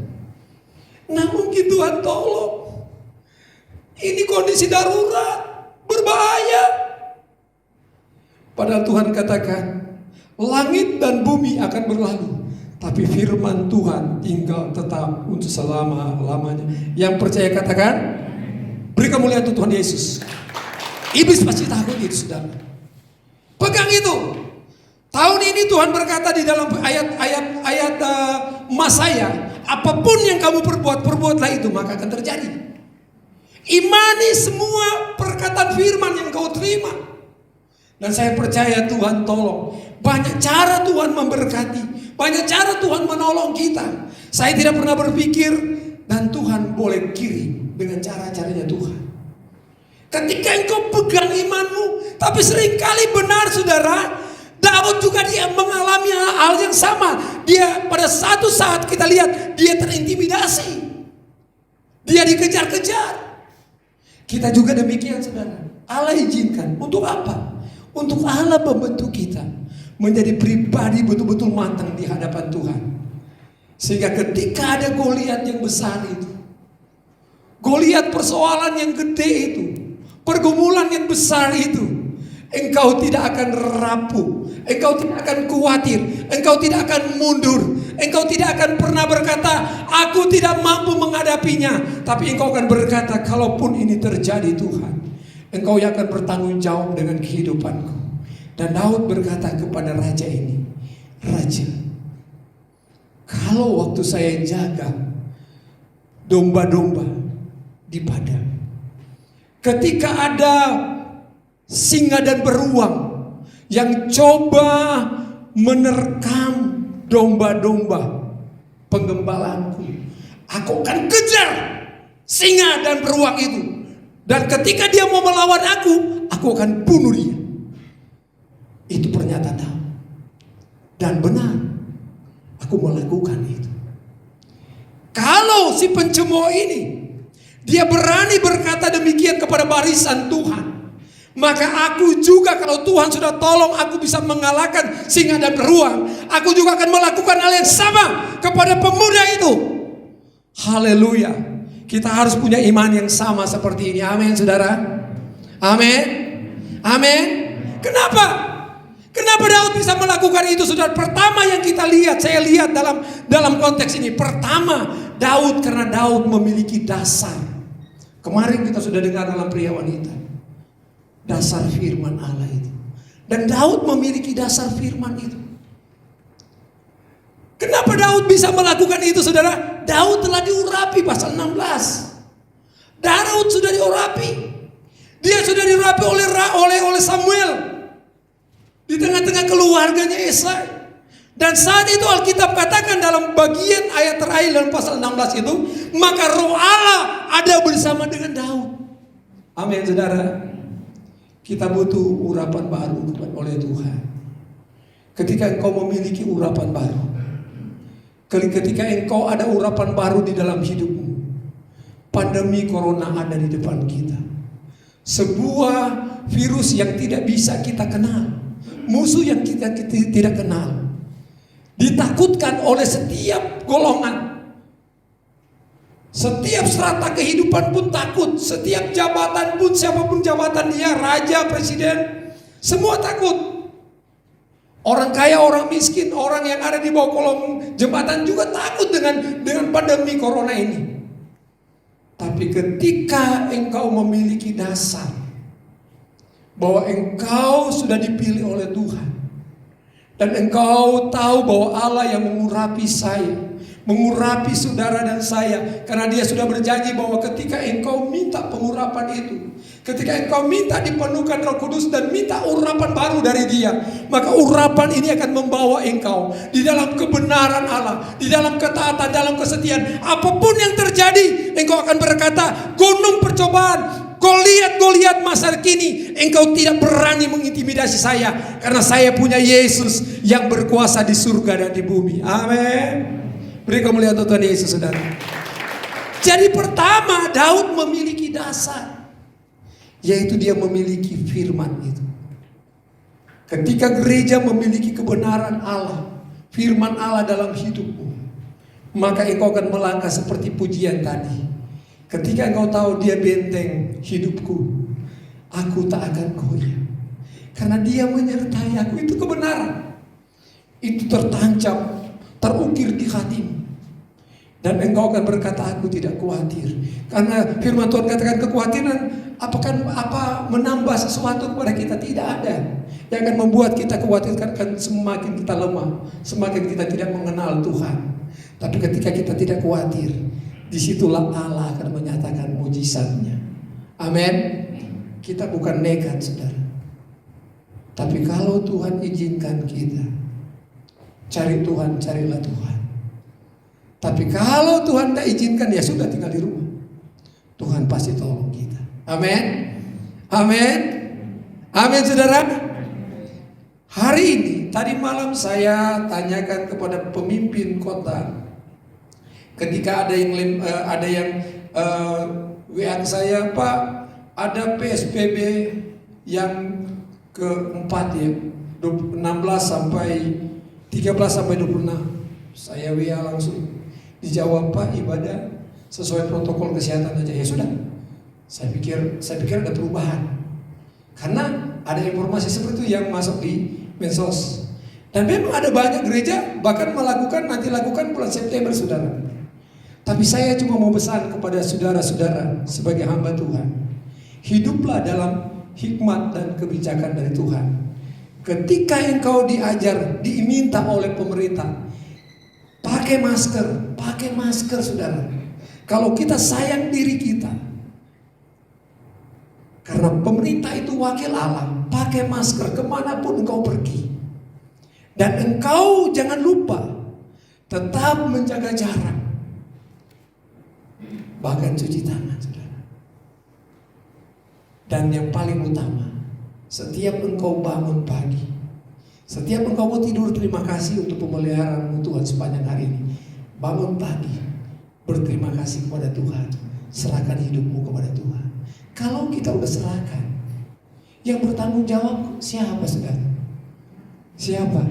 Speaker 3: Nah mungkin Tuhan tolong. Ini kondisi darurat, berbahaya. Padahal Tuhan katakan, langit dan bumi akan berlalu, tapi firman Tuhan tinggal tetap untuk selama-lamanya. Yang percaya katakan, beri kemuliaan untuk Tuhan Yesus. Iblis pasti takut itu saudara. Pegang itu. Tahun ini Tuhan berkata di dalam ayat Mazmur, apapun yang kamu perbuatlah itu maka akan terjadi. Imani semua perkataan firman yang kau terima. Dan saya percaya Tuhan tolong. Banyak cara Tuhan memberkati, banyak cara Tuhan menolong kita. Saya tidak pernah berpikir dan Tuhan boleh kirim dengan cara-caranya Tuhan. Ketika engkau pegang imanmu, tapi seringkali benar saudara, Daud juga dia mengalami hal yang sama. Dia pada satu saat kita lihat dia terintimidasi. Dia dikejar-kejar. Kita juga demikian saudara. Allah izinkan. Untuk apa? Untuk Allah membentuk kita menjadi pribadi betul-betul matang di hadapan Tuhan. Sehingga ketika ada Goliat yang besar itu, Goliat persoalan yang gede itu, pergumulan yang besar itu, engkau tidak akan rapuh, engkau tidak akan khawatir, engkau tidak akan mundur, engkau tidak akan pernah berkata, aku tidak mampu menghadapinya. Tapi engkau akan berkata, kalaupun ini terjadi Tuhan, engkau yang akan bertanggung jawab dengan kehidupanku. Dan Daud berkata kepada raja ini, Raja, kalau waktu saya jaga domba-domba di padang, ketika ada singa dan beruang yang coba menerkam domba-domba penggembalaanku, aku akan kejar singa dan beruang itu. Dan ketika dia mau melawan aku akan bunuh dia. Itu pernyataan Daud. Dan benar, aku melakukan itu. Kalau si pencemooh ini, dia berani berkata demikian kepada barisan Tuhan, maka aku juga kalau Tuhan sudah tolong aku bisa mengalahkan singa dan beruang, aku juga akan melakukan hal yang sama kepada pemuda itu. Haleluya. Kita harus punya iman yang sama seperti ini. Amin, saudara. Amin. Amin. Kenapa? Kenapa Daud bisa melakukan itu, saudara? Pertama yang kita lihat, saya lihat dalam konteks ini. Pertama, Daud, karena Daud memiliki dasar. Kemarin kita sudah dengar dalam pria wanita, dasar firman Allah itu. Dan Daud memiliki dasar firman itu. Kenapa Daud bisa melakukan itu, saudara? Daud telah diurapi, pasal 16. Daud sudah diurapi. Dia sudah diurapi oleh Samuel di tengah-tengah keluarganya Yesai. Dan saat itu Alkitab katakan dalam bagian ayat terakhir dalam pasal 16 itu, maka roh Allah ada bersama dengan Daud. Amin, saudara. Kita butuh urapan baru oleh Tuhan. Ketika engkau memiliki urapan baru, ketika engkau ada urapan baru di dalam hidupmu, pandemi corona ada di depan kita. Sebuah virus yang tidak bisa kita kenal, musuh yang kita tidak kenal, ditakutkan oleh setiap golongan, setiap strata kehidupan pun takut, setiap jabatan pun, siapapun jabatan dia, raja, presiden, semua takut. Orang kaya, orang miskin, orang yang ada di bawah kolong jembatan juga takut dengan pandemi corona ini. Tapi ketika engkau memiliki dasar bahwa engkau sudah dipilih oleh Tuhan, dan engkau tahu bahwa Allah yang mengurapi saya, mengurapi saudara dan saya, karena dia sudah berjanji bahwa ketika engkau minta pengurapan itu, ketika engkau minta dipenuhkan Roh Kudus dan minta urapan baru dari dia, maka urapan ini akan membawa engkau di dalam kebenaran Allah, di dalam ketaatan, dalam kesetiaan. Apapun yang terjadi, engkau akan berkata, gunung percobaan, Goliat masa kini, engkau tidak berani mengintimidasi saya, karena saya punya Yesus yang berkuasa di surga dan di bumi. Amin. Beri kemuliaan Tuhan Yesus, saudara. Jadi pertama, Daud memiliki dasar, yaitu dia memiliki firman itu. Ketika gereja memiliki kebenaran Allah, firman Allah dalam hidupmu, maka engkau akan melangkah seperti pujian tadi. Ketika engkau tahu dia benteng hidupku, aku tak akan goyah, karena dia menyertai aku. Itu kebenaran, itu tertancap, terukir di hatimu. Dan engkau akan berkata, aku tidak khawatir. Karena firman Tuhan katakan kekhawatiran apa menambah sesuatu kepada kita, tidak ada. Yang akan membuat kita khawatir akan semakin kita lemah, semakin kita tidak mengenal Tuhan. Tapi ketika kita tidak khawatir, disitulah Allah akan menyatakan mujizatnya. Amin. Kita bukan nekat, saudara. Tapi kalau Tuhan izinkan kita, cari Tuhan, carilah Tuhan. Tapi kalau Tuhan tidak izinkan, ya sudah, tinggal di rumah. Tuhan pasti tolong kita. Amin. Amin. Amin, saudara. Hari ini, tadi malam saya tanyakan kepada pemimpin kota. Ketika ada yang WA saya, Pak, ada PSBB yang keempat ya, 16 sampai 26. Saya WA langsung. Dijawab, Pak, ibadah sesuai protokol kesehatan aja. Ya sudah. Saya pikir ada perubahan. Karena ada informasi seperti itu yang masuk di medsos. Dan memang ada banyak gereja bahkan nanti lakukan bulan September, saudara. Tapi saya cuma mau pesan kepada saudara-saudara sebagai hamba Tuhan. Hiduplah dalam hikmat dan kebijakan dari Tuhan. Ketika engkau diminta oleh pemerintah, pakai masker, saudara. Kalau kita sayang diri kita, karena pemerintah itu wakil Allah, pakai masker kemanapun engkau pergi. Dan engkau jangan lupa tetap menjaga jarak, bahkan cuci tangan, saudara. Dan yang paling utama, setiap engkau bangun pagi, setiap engkau mau tidur, terima kasih untuk pemeliharaanmu Tuhan sepanjang hari ini. Bangun pagi, berterima kasih kepada Tuhan, serahkan hidupmu kepada Tuhan. Kalau kita udah serahkan, yang bertanggung jawab siapa, saudara? Siapa?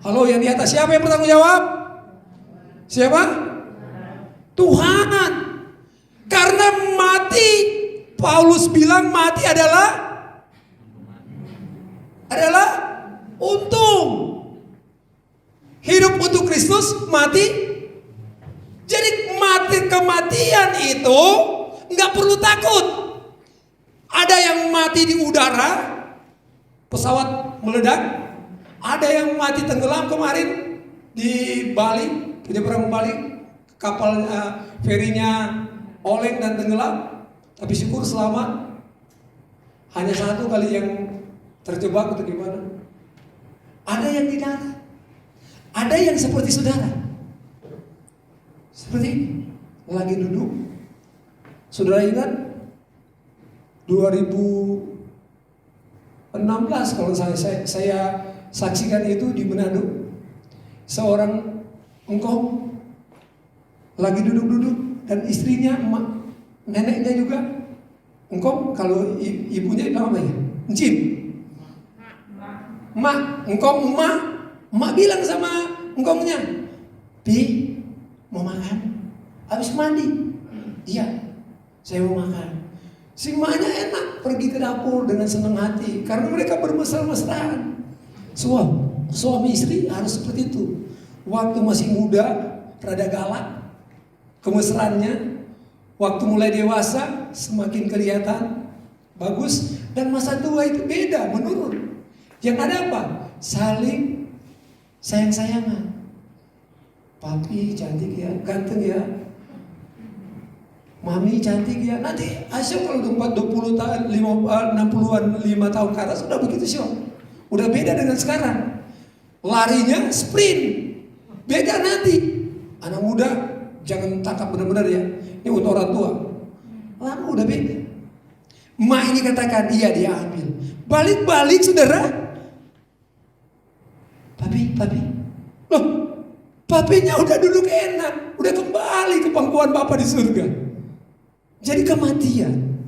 Speaker 3: Halo yang di atas, siapa yang bertanggung jawab? Siapa? Tuhan. Karena mati, Paulus bilang mati adalah untung. Hidup untuk Kristus, mati. Jadi kematian itu nggak perlu takut. Ada yang mati di udara, pesawat meledak. Ada yang mati tenggelam kemarin di Bali, penyeberang Bali, kapal ferinya oleng dan tenggelam. Tapi syukur selamat. Hanya satu kali yang terjebak atau gimana. Ada yang di darat. Ada yang seperti saudara. Seperti ini. Lagi duduk. Saudara ingat 2016 kalau saya saksikan itu di Manado. Seorang engkong lagi duduk-duduk dan istrinya emak, neneknya juga engkong, kalau ibunya bilang apa ya? Encim. Mak, engkong emak bilang sama engkongnya, "Pi, mau makan? Habis mandi?" "Iya, saya mau makan." Si emaknya enak, pergi ke dapur dengan senang hati karena mereka bermesra-mesraan. Suami istri harus seperti itu. Waktu masih muda, rada galak, kemesraannya. Waktu mulai dewasa, semakin kelihatan bagus. Dan masa tua itu beda, menurun. Yang ada apa? Saling sayang-sayangan. Papi cantik ya, ganteng ya. Mami cantik ya. Nanti asyik kalau 20 tahun, 65 tahun ke atas sudah begitu syok. Udah beda dengan sekarang. Larinya sprint. Beda nanti. Anak muda jangan tangkap benar-benar ya. Ini untuk orang tua. Lama udah beda. Emak ini katakan iya dia ambil. Balik-balik saudara. Papi. Loh, papinya udah duduk enak. Udah kembali ke pangkuan Bapa di surga. Jadi kematian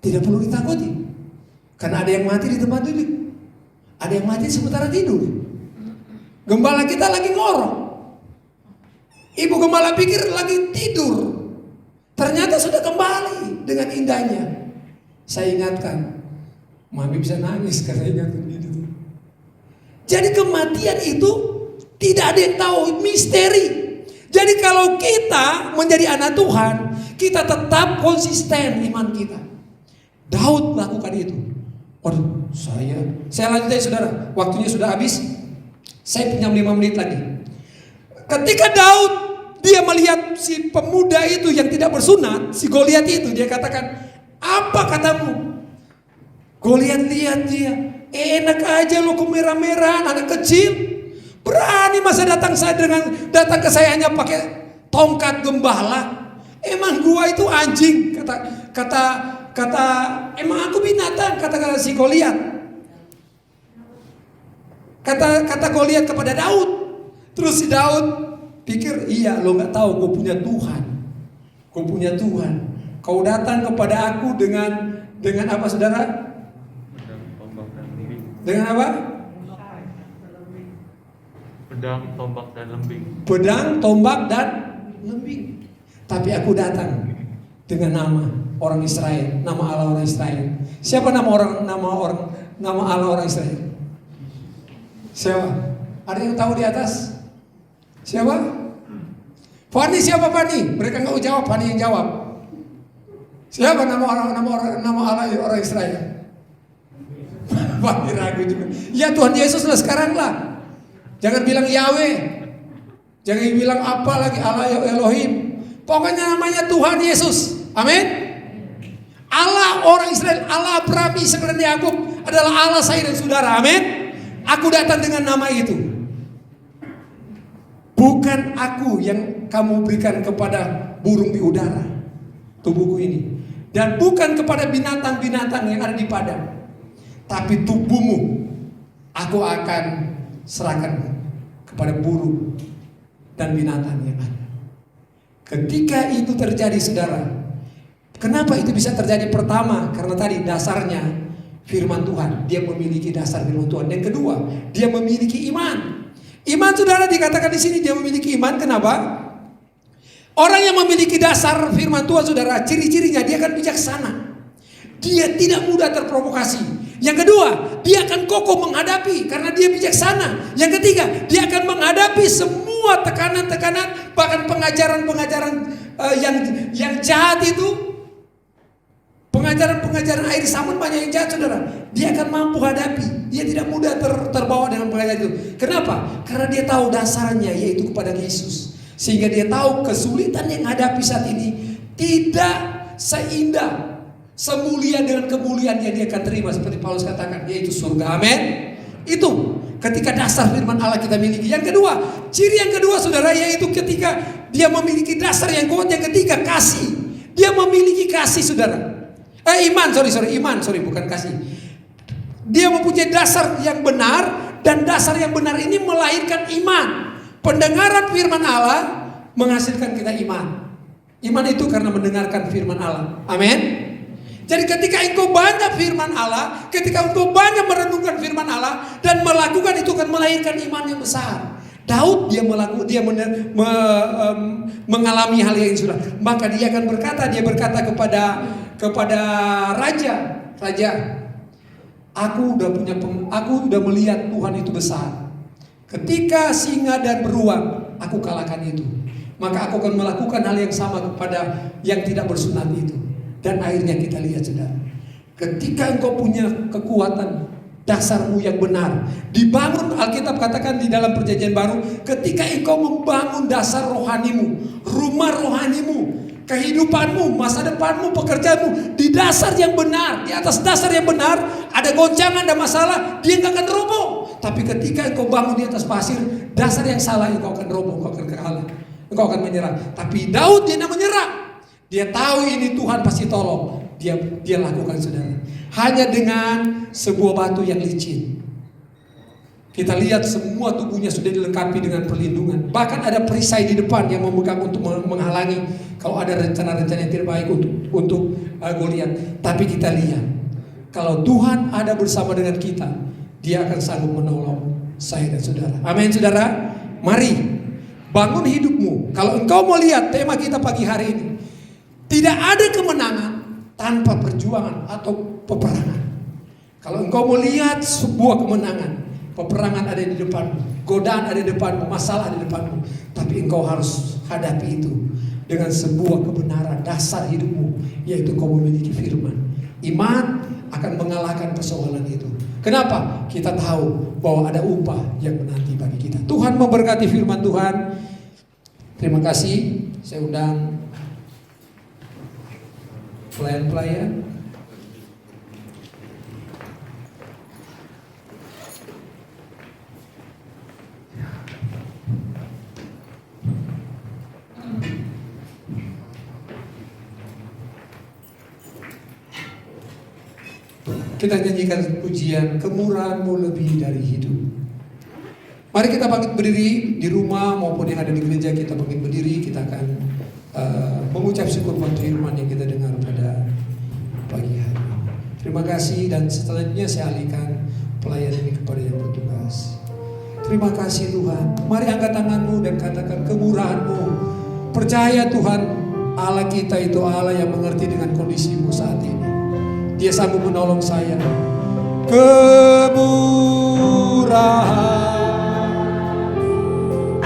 Speaker 3: tidak perlu ditakuti. Karena ada yang mati di tempat duduk. Ada yang mati sementara tidur. Gembala kita lagi ngorok. Ibu gembala pikir lagi tidur. Ternyata sudah kembali dengan indahnya. Saya ingatkan, Mami bisa nangis karena ingatkan itu. Jadi kematian itu tidak ada yang tahu, misteri. Jadi kalau kita menjadi anak Tuhan, kita tetap konsisten iman kita. Daud lakukan itu. Waduh, saya lanjut ya saudara. Waktunya sudah habis. Saya pinjam 5 menit lagi. Ketika Daud dia melihat si pemuda itu yang tidak bersunat, si Goliat itu, dia katakan, "Apa katamu?" Goliat lihat dia, enak aja lo kemerah-merahan, anak kecil, berani masa datang ke saya hanya pakai tongkat gembala. Emang gua itu anjing, kata emang aku binatang, kata si Goliat. Kata Goliat kepada Daud. Terus si Daud pikir, iya lo nggak tahu gue punya Tuhan. Gue punya Tuhan. Kau datang kepada aku dengan apa saudara?
Speaker 4: Pedang, tombak, dan lembing.
Speaker 3: Dengan apa?
Speaker 4: Pedang, tombak, dan lembing.
Speaker 3: Pedang, tombak, dan lembing. Tapi aku datang dengan nama orang Israel, nama Allah orang Israel. Siapa nama Allah orang Israel? Siapa? Ada yang tahu di atas? Siapa? Fani, siapa Fani? Mereka nggak jawab, Fani yang jawab. Siapa nama Allah orang Israel? Fani ragu juga. Ya Tuhan Yesus lah sekarang lah. Jangan bilang Yahweh. Jangan bilang apa lagi Allah Elohim. Pokoknya namanya Tuhan Yesus. Amin. Allah orang Israel, Allah Abraham, Ishak dan Yakub adalah Allah saya dan saudara. Amin. Aku datang dengan nama itu. Bukan aku yang kamu berikan kepada burung di udara, tubuhku ini. Dan bukan kepada binatang-binatang yang ada di padang. Tapi tubuhmu aku akan serahkan kepada burung dan binatang yang ada. Ketika itu terjadi saudara, kenapa itu bisa terjadi? Pertama, karena tadi dasarnya firman Tuhan. Dia memiliki dasar firman Tuhan. Yang kedua, dia memiliki iman. Iman, saudara, dikatakan di sini dia memiliki iman. Kenapa? Orang yang memiliki dasar firman Tuhan, saudara, ciri-cirinya dia akan bijaksana. Dia tidak mudah terprovokasi. Yang kedua, dia akan kokoh menghadapi karena dia bijaksana. Yang ketiga, dia akan menghadapi semua tekanan-tekanan, bahkan pengajaran-pengajaran yang jahat itu. Pengajaran air samun banyak yang jahat, saudara. Dia akan mampu hadapi. Dia tidak mudah terbawa dengan pengajaran itu. Kenapa? Karena dia tahu dasarnya, yaitu kepada Yesus. Sehingga dia tahu kesulitan yang hadapi saat ini tidak seindah, semulia dengan kemuliaan yang dia akan terima, seperti Paulus katakan, yaitu surga. Amin. Itu ketika dasar firman Allah kita miliki. Yang kedua, ciri yang kedua, saudara, yaitu ketika dia memiliki dasar yang kuat. Yang ketiga, kasih. Dia memiliki kasih, saudara. Iman, bukan kasih. Dia mempunyai dasar yang benar, dan dasar yang benar ini melahirkan iman. Pendengaran firman Allah menghasilkan kita iman. Iman itu karena mendengarkan firman Allah. Amin. Jadi ketika engkau banyak firman Allah, ketika engkau banyak merenungkan firman Allah dan melakukan, itu akan melahirkan iman yang besar. Daud mengalami hal yang sudah, maka dia akan berkata kepada raja, aku udah melihat Tuhan itu besar. Ketika singa dan beruang, aku kalahkan itu. Maka aku akan melakukan hal yang sama kepada yang tidak bersunat itu. Dan akhirnya kita lihat, saudara, ketika engkau punya kekuatan, dasarmu yang benar dibangun. Alkitab katakan di dalam perjanjian baru, ketika engkau membangun dasar rohanimu, rumah rohanimu, kehidupanmu, masa depanmu, pekerjaanmu di dasar yang benar, di atas dasar yang benar, ada goncangan, ada masalah, dia nggak akan roboh. Tapi ketika engkau bangun di atas pasir, dasar yang salah, engkau akan roboh, engkau akan kalah, engkau akan menyerah. Tapi Daud dia tidak menyerah. Dia tahu ini Tuhan pasti tolong. Dia lakukan, saudara. Hanya dengan sebuah batu yang licin. Kita lihat semua tubuhnya sudah dilengkapi dengan perlindungan. Bahkan ada perisai di depan yang memegang untuk menghalangi kalau ada rencana-rencana yang tidak baik untuk Goliat. Tapi kita lihat, kalau Tuhan ada bersama dengan kita, Dia akan sanggup menolong saya dan saudara. Amin, saudara. Mari bangun hidupmu. Kalau engkau mau lihat tema kita pagi hari ini, tidak ada kemenangan tanpa perjuangan atau peperangan. Kalau engkau mau lihat sebuah kemenangan, peperangan ada di depanmu, godaan ada di depanmu, masalah ada di depanmu, tapi engkau harus hadapi itu dengan sebuah kebenaran dasar hidupmu, yaitu kau memiliki firman. Iman akan mengalahkan persoalan itu. Kenapa? Kita tahu bahwa ada upah yang menanti bagi kita. Tuhan memberkati firman Tuhan. Terima kasih. Saya undang pelayan-pelayan. Kita nyanyikan pujian kemurahan-Mu lebih dari hidup. Mari kita bangkit berdiri di rumah maupun yang ada di gereja, kita bangkit berdiri. Kita akan mengucap syukur buat firman yang kita dengar pada pagi hari. Terima kasih, dan setelahnya saya alihkan pelayan ini kepada yang bertugas. Terima kasih Tuhan. Mari angkat tanganmu dan katakan kemurahan-Mu. Percaya Tuhan, Allah kita itu Allah yang mengerti dengan kondisimu saat ini. Dia sanggup menolong saya. Kemurahan,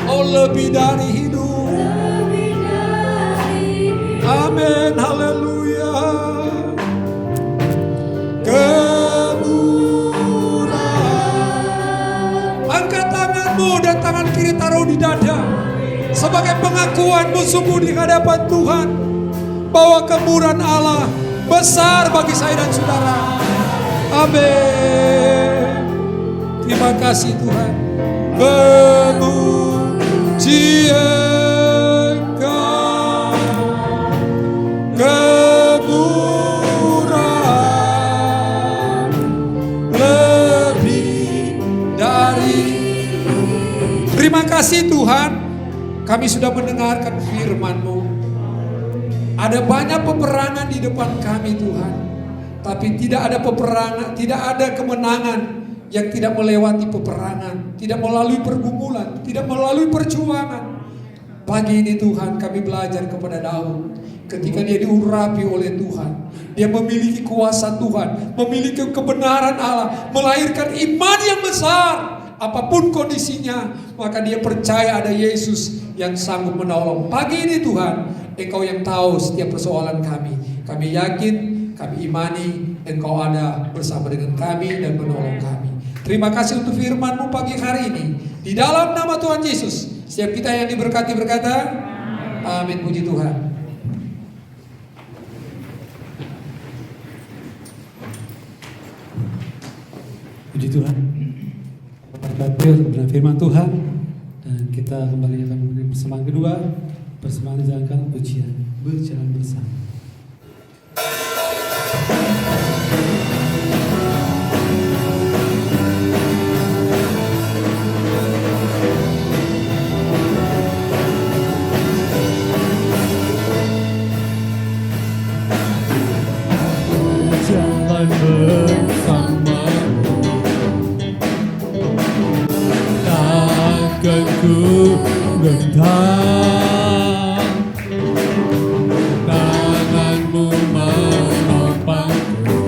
Speaker 3: oh lebih dari hidup. Amin, haleluya. Kemurahan. Angkat tanganmu dan tangan kiri taruh di dada sebagai pengakuanmu sungguh di hadapan Tuhan bahwa kemurahan Allah besar bagi saya dan saudara. Amin. Terima kasih Tuhan. Memuji Engkau, kemurahan lebih dari. Terima kasih Tuhan, kami sudah mendengarkan firman-Mu. Ada banyak peperangan di depan kami Tuhan. Tapi tidak ada peperangan, tidak ada kemenangan yang tidak melewati peperangan, tidak melalui pergumulan, tidak melalui perjuangan. Pagi ini Tuhan, kami belajar kepada Daud. Ketika dia diurapi oleh Tuhan, dia memiliki kuasa Tuhan, memiliki kebenaran Allah, melahirkan iman yang besar. Apapun kondisinya, maka dia percaya ada Yesus yang sanggup menolong. Pagi ini Tuhan, Engkau yang tahu setiap persoalan kami. Kami yakin, kami imani Engkau ada bersama dengan kami dan menolong kami. Terima kasih untuk firman-Mu pagi hari ini. Di dalam nama Tuhan Yesus, setiap kita yang diberkati berkata, amin. Puji Tuhan.
Speaker 1: Puji Tuhan. Berkat firman Tuhan, dan kita kembali akan memberi persembahan kedua. Persembahan dijalankan pujian berjalan bersama. Jalan bersama, takkan ku gentar, tanganmu menopangku,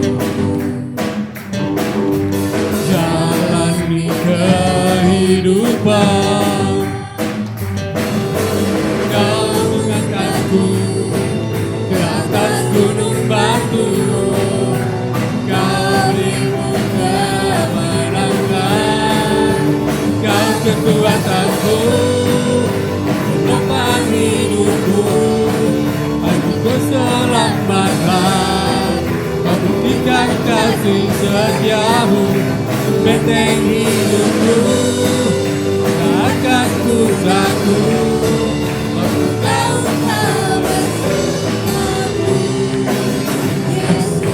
Speaker 1: jalani kehidupan. Kau mengangkatku ke atas gunung batu, kekuatanku menopang hidupku, aku selamatkan. Kau buktikan kasih setiamu, benteng hidupku, tak akan ku takut. Waktu kau bersamaku, Yesus,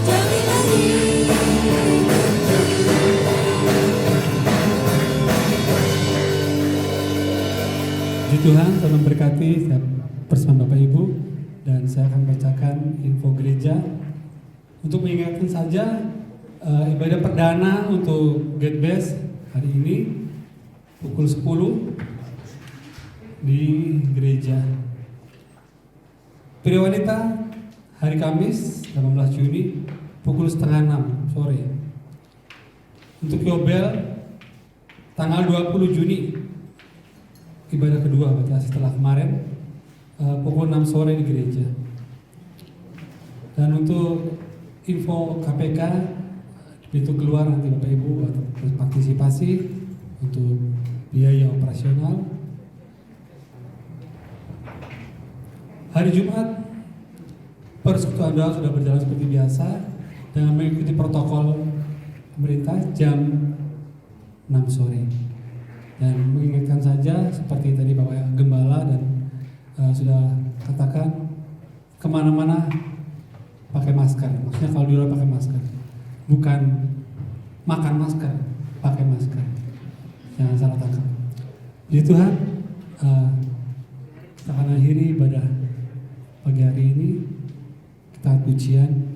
Speaker 1: jauhi lagi. Puji Tuhan, Tuhan memberkati setiap persembahan Bapak Ibu, dan saya akan bacakan info gereja. Untuk mengingatkan saja, ibadah perdana untuk Get Best hari ini pukul 10 di gereja. Pria wanita hari Kamis 18 Juni pukul setengah 6 sore. Untuk Yobel tanggal 20 Juni ibadah kedua, berarti setelah kemarin, pukul 6 sore di gereja. Dan untuk info KPK di pintu keluar nanti Bapak Ibu berpartisipasi untuk biaya operasional. Hari Jumat persekutuan doa sudah berjalan seperti biasa dengan mengikuti protokol pemerintah jam 6 sore. Dan mengingatkan saja seperti tadi Bapak Gembala dan sudah katakan, kemana-mana pakai masker. Maksudnya kalau di luar pakai masker, bukan makan masker, pakai masker. Jangan salah tangkap. Jadi Tuhan, kita akan akhiri ibadah pagi hari ini. Kita pujian.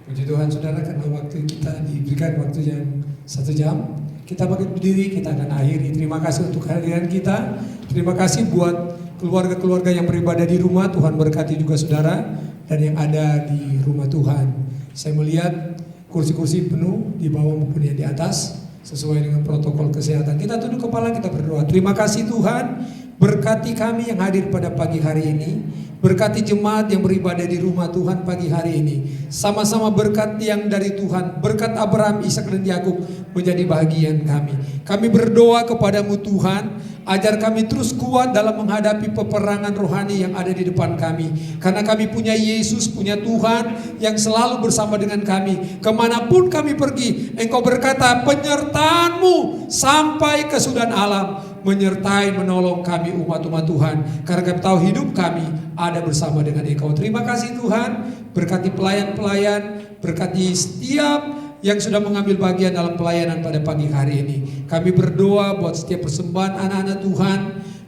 Speaker 3: Puji Tuhan saudara, karena waktu kita diberikan waktu yang 1 jam. Kita bangkit berdiri, kita akan akhiri. Terima kasih untuk kehadiran kita. Terima kasih buat keluarga-keluarga yang beribadah di rumah. Tuhan berkati juga saudara dan yang ada di rumah Tuhan. Saya melihat kursi-kursi penuh di bawah maupun yang di atas sesuai dengan protokol kesehatan. Kita tunduk kepala, kita berdoa. Terima kasih Tuhan, berkati kami yang hadir pada pagi hari ini. Berkati jemaat yang beribadah di rumah Tuhan pagi hari ini. Sama-sama berkat yang dari Tuhan, berkat Abraham, Ishak dan Yakub menjadi bagian kami. Kami berdoa kepadamu Tuhan, ajar kami terus kuat dalam menghadapi peperangan rohani yang ada di depan kami. Karena kami punya Yesus, punya Tuhan yang selalu bersama dengan kami. Kemanapun kami pergi, Engkau berkata penyertaan-Mu sampai kesudahan alam, menyertai menolong kami umat-umat Tuhan. Karena kami tahu hidup kami ada bersama dengan Engkau. Terima kasih Tuhan, berkati pelayan-pelayan, berkati setiap yang sudah mengambil bagian dalam pelayanan pada pagi hari ini. Kami berdoa buat setiap persembahan anak-anak Tuhan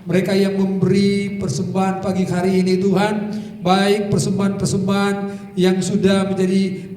Speaker 3: mereka yang memberi persembahan pagi hari ini Tuhan, baik persembahan-persembahan yang sudah menjadi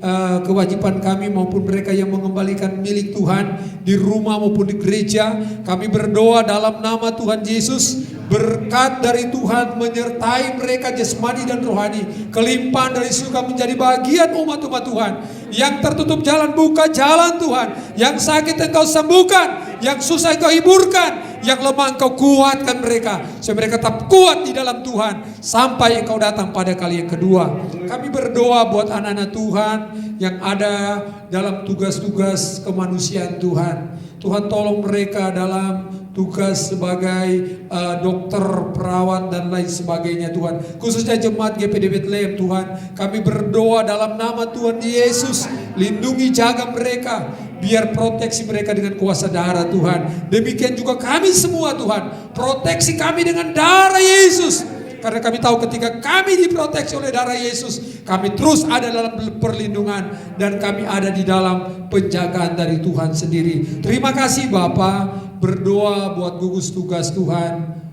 Speaker 3: kewajiban kami maupun mereka yang mengembalikan milik Tuhan di rumah maupun di gereja. Kami berdoa dalam nama Tuhan Yesus, berkat dari Tuhan menyertai mereka jasmani dan rohani. Kelimpahan dari surga menjadi bagian umat-umat Tuhan. Yang tertutup jalan, buka jalan Tuhan. Yang sakit Engkau sembuhkan, yang susah Engkau hiburkan, yang lemah Engkau kuatkan mereka, supaya mereka tetap kuat di dalam Tuhan sampai Engkau datang pada kali yang kedua. Kami berdoa buat anak-anak Tuhan yang ada dalam tugas-tugas kemanusiaan Tuhan. Tuhan tolong mereka dalam tugas sebagai dokter, perawat dan lain sebagainya Tuhan. Khususnya jemaat GPD Bethlehem Tuhan, kami berdoa dalam nama Tuhan Yesus, lindungi jaga mereka, biar proteksi mereka dengan kuasa darah Tuhan. Demikian juga kami semua Tuhan, proteksi kami dengan darah Yesus. Karena kami tahu ketika kami diproteksi oleh darah Yesus, kami terus ada dalam perlindungan dan kami ada di dalam penjagaan dari Tuhan sendiri. Terima kasih Bapa, berdoa buat gugus tugas Tuhan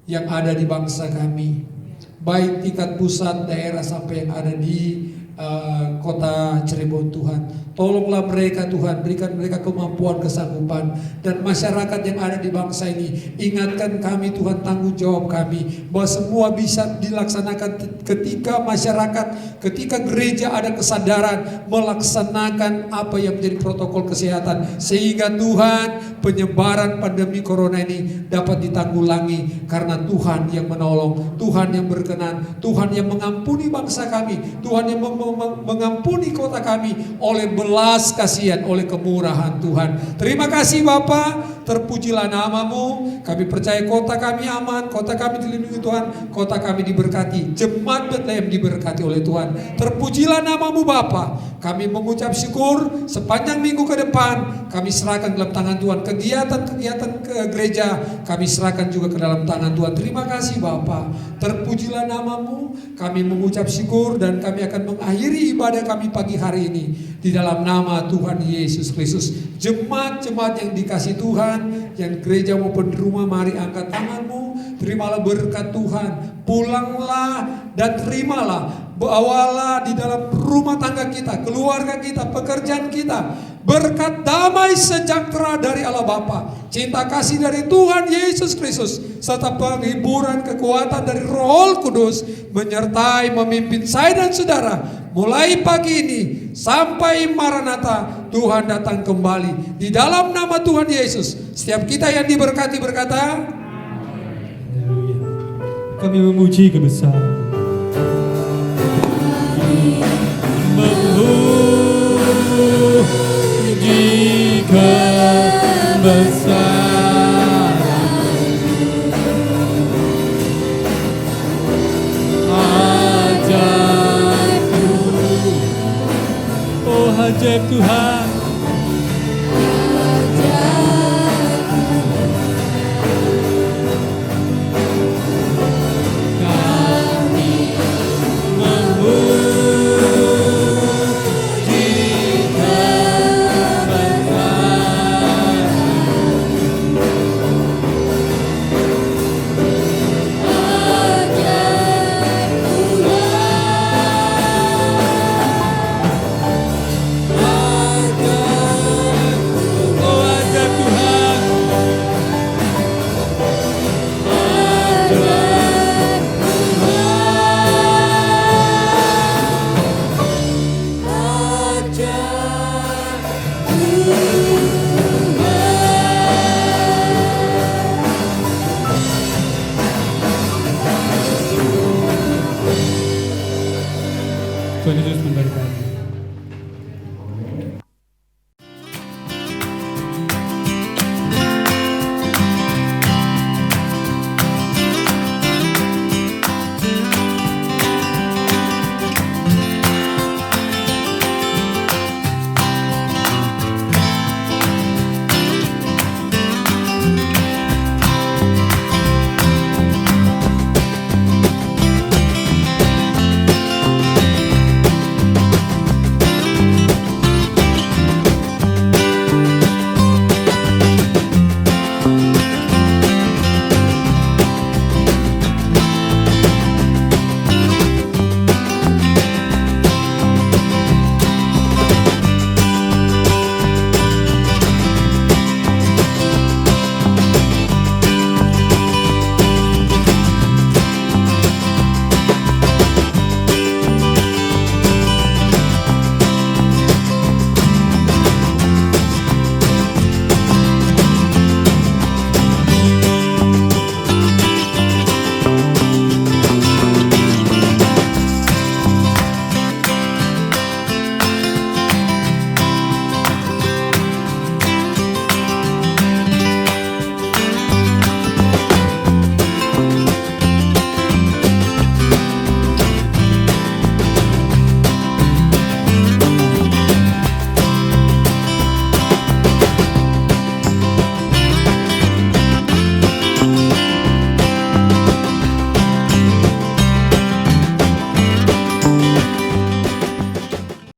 Speaker 3: yang ada di bangsa kami, baik tingkat pusat, daerah sampai yang ada di kota Cirebon Tuhan. Tolonglah mereka Tuhan, berikan mereka kemampuan, kesanggupan. Dan masyarakat yang ada di bangsa ini, ingatkan kami Tuhan, tanggung jawab kami, bahwa semua bisa dilaksanakan ketika masyarakat, ketika gereja ada kesadaran melaksanakan apa yang menjadi protokol kesehatan, sehingga Tuhan, penyebaran pandemi corona ini dapat ditanggulangi. Karena Tuhan yang menolong, Tuhan yang berkenan, Tuhan yang mengampuni bangsa kami, Tuhan yang mengampuni kota kami oleh belas kasihan, oleh kemurahan Tuhan. Terima kasih Bapa, terpujilah namamu. Kami percaya kota kami aman, kota kami dilindungi Tuhan, kota kami diberkati, jemaat Bethlehem diberkati oleh Tuhan. Terpujilah namamu Bapa. Kami mengucap syukur sepanjang minggu ke depan, kami serahkan dalam tangan Tuhan. Kegiatan-kegiatan ke gereja kami serahkan juga ke dalam tangan Tuhan. Terima kasih Bapa, terpujilah namamu. Kami mengucap syukur dan kami akan mengakhiri ibadah kami pagi hari ini di dalam nama Tuhan Yesus Kristus. Jemaat-jemaat yang dikasih Tuhan, yang gereja maupun di rumah, mari angkat tanganmu, terimalah berkat Tuhan. Pulanglah dan terimalah, bawalah di dalam rumah tangga kita, keluarga kita, pekerjaan kita, berkat damai sejahtera dari Allah Bapa, cinta kasih dari Tuhan Yesus Kristus, serta penghiburan kekuatan dari Roh Kudus menyertai, memimpin saya dan saudara mulai pagi ini sampai Maranatha Tuhan datang kembali. Di dalam nama Tuhan Yesus, setiap kita yang diberkati berkata,
Speaker 1: kami memuji kebesaran. Memuji kebesaran ajaib, oh ajaib Tuhan.
Speaker 5: Ajaib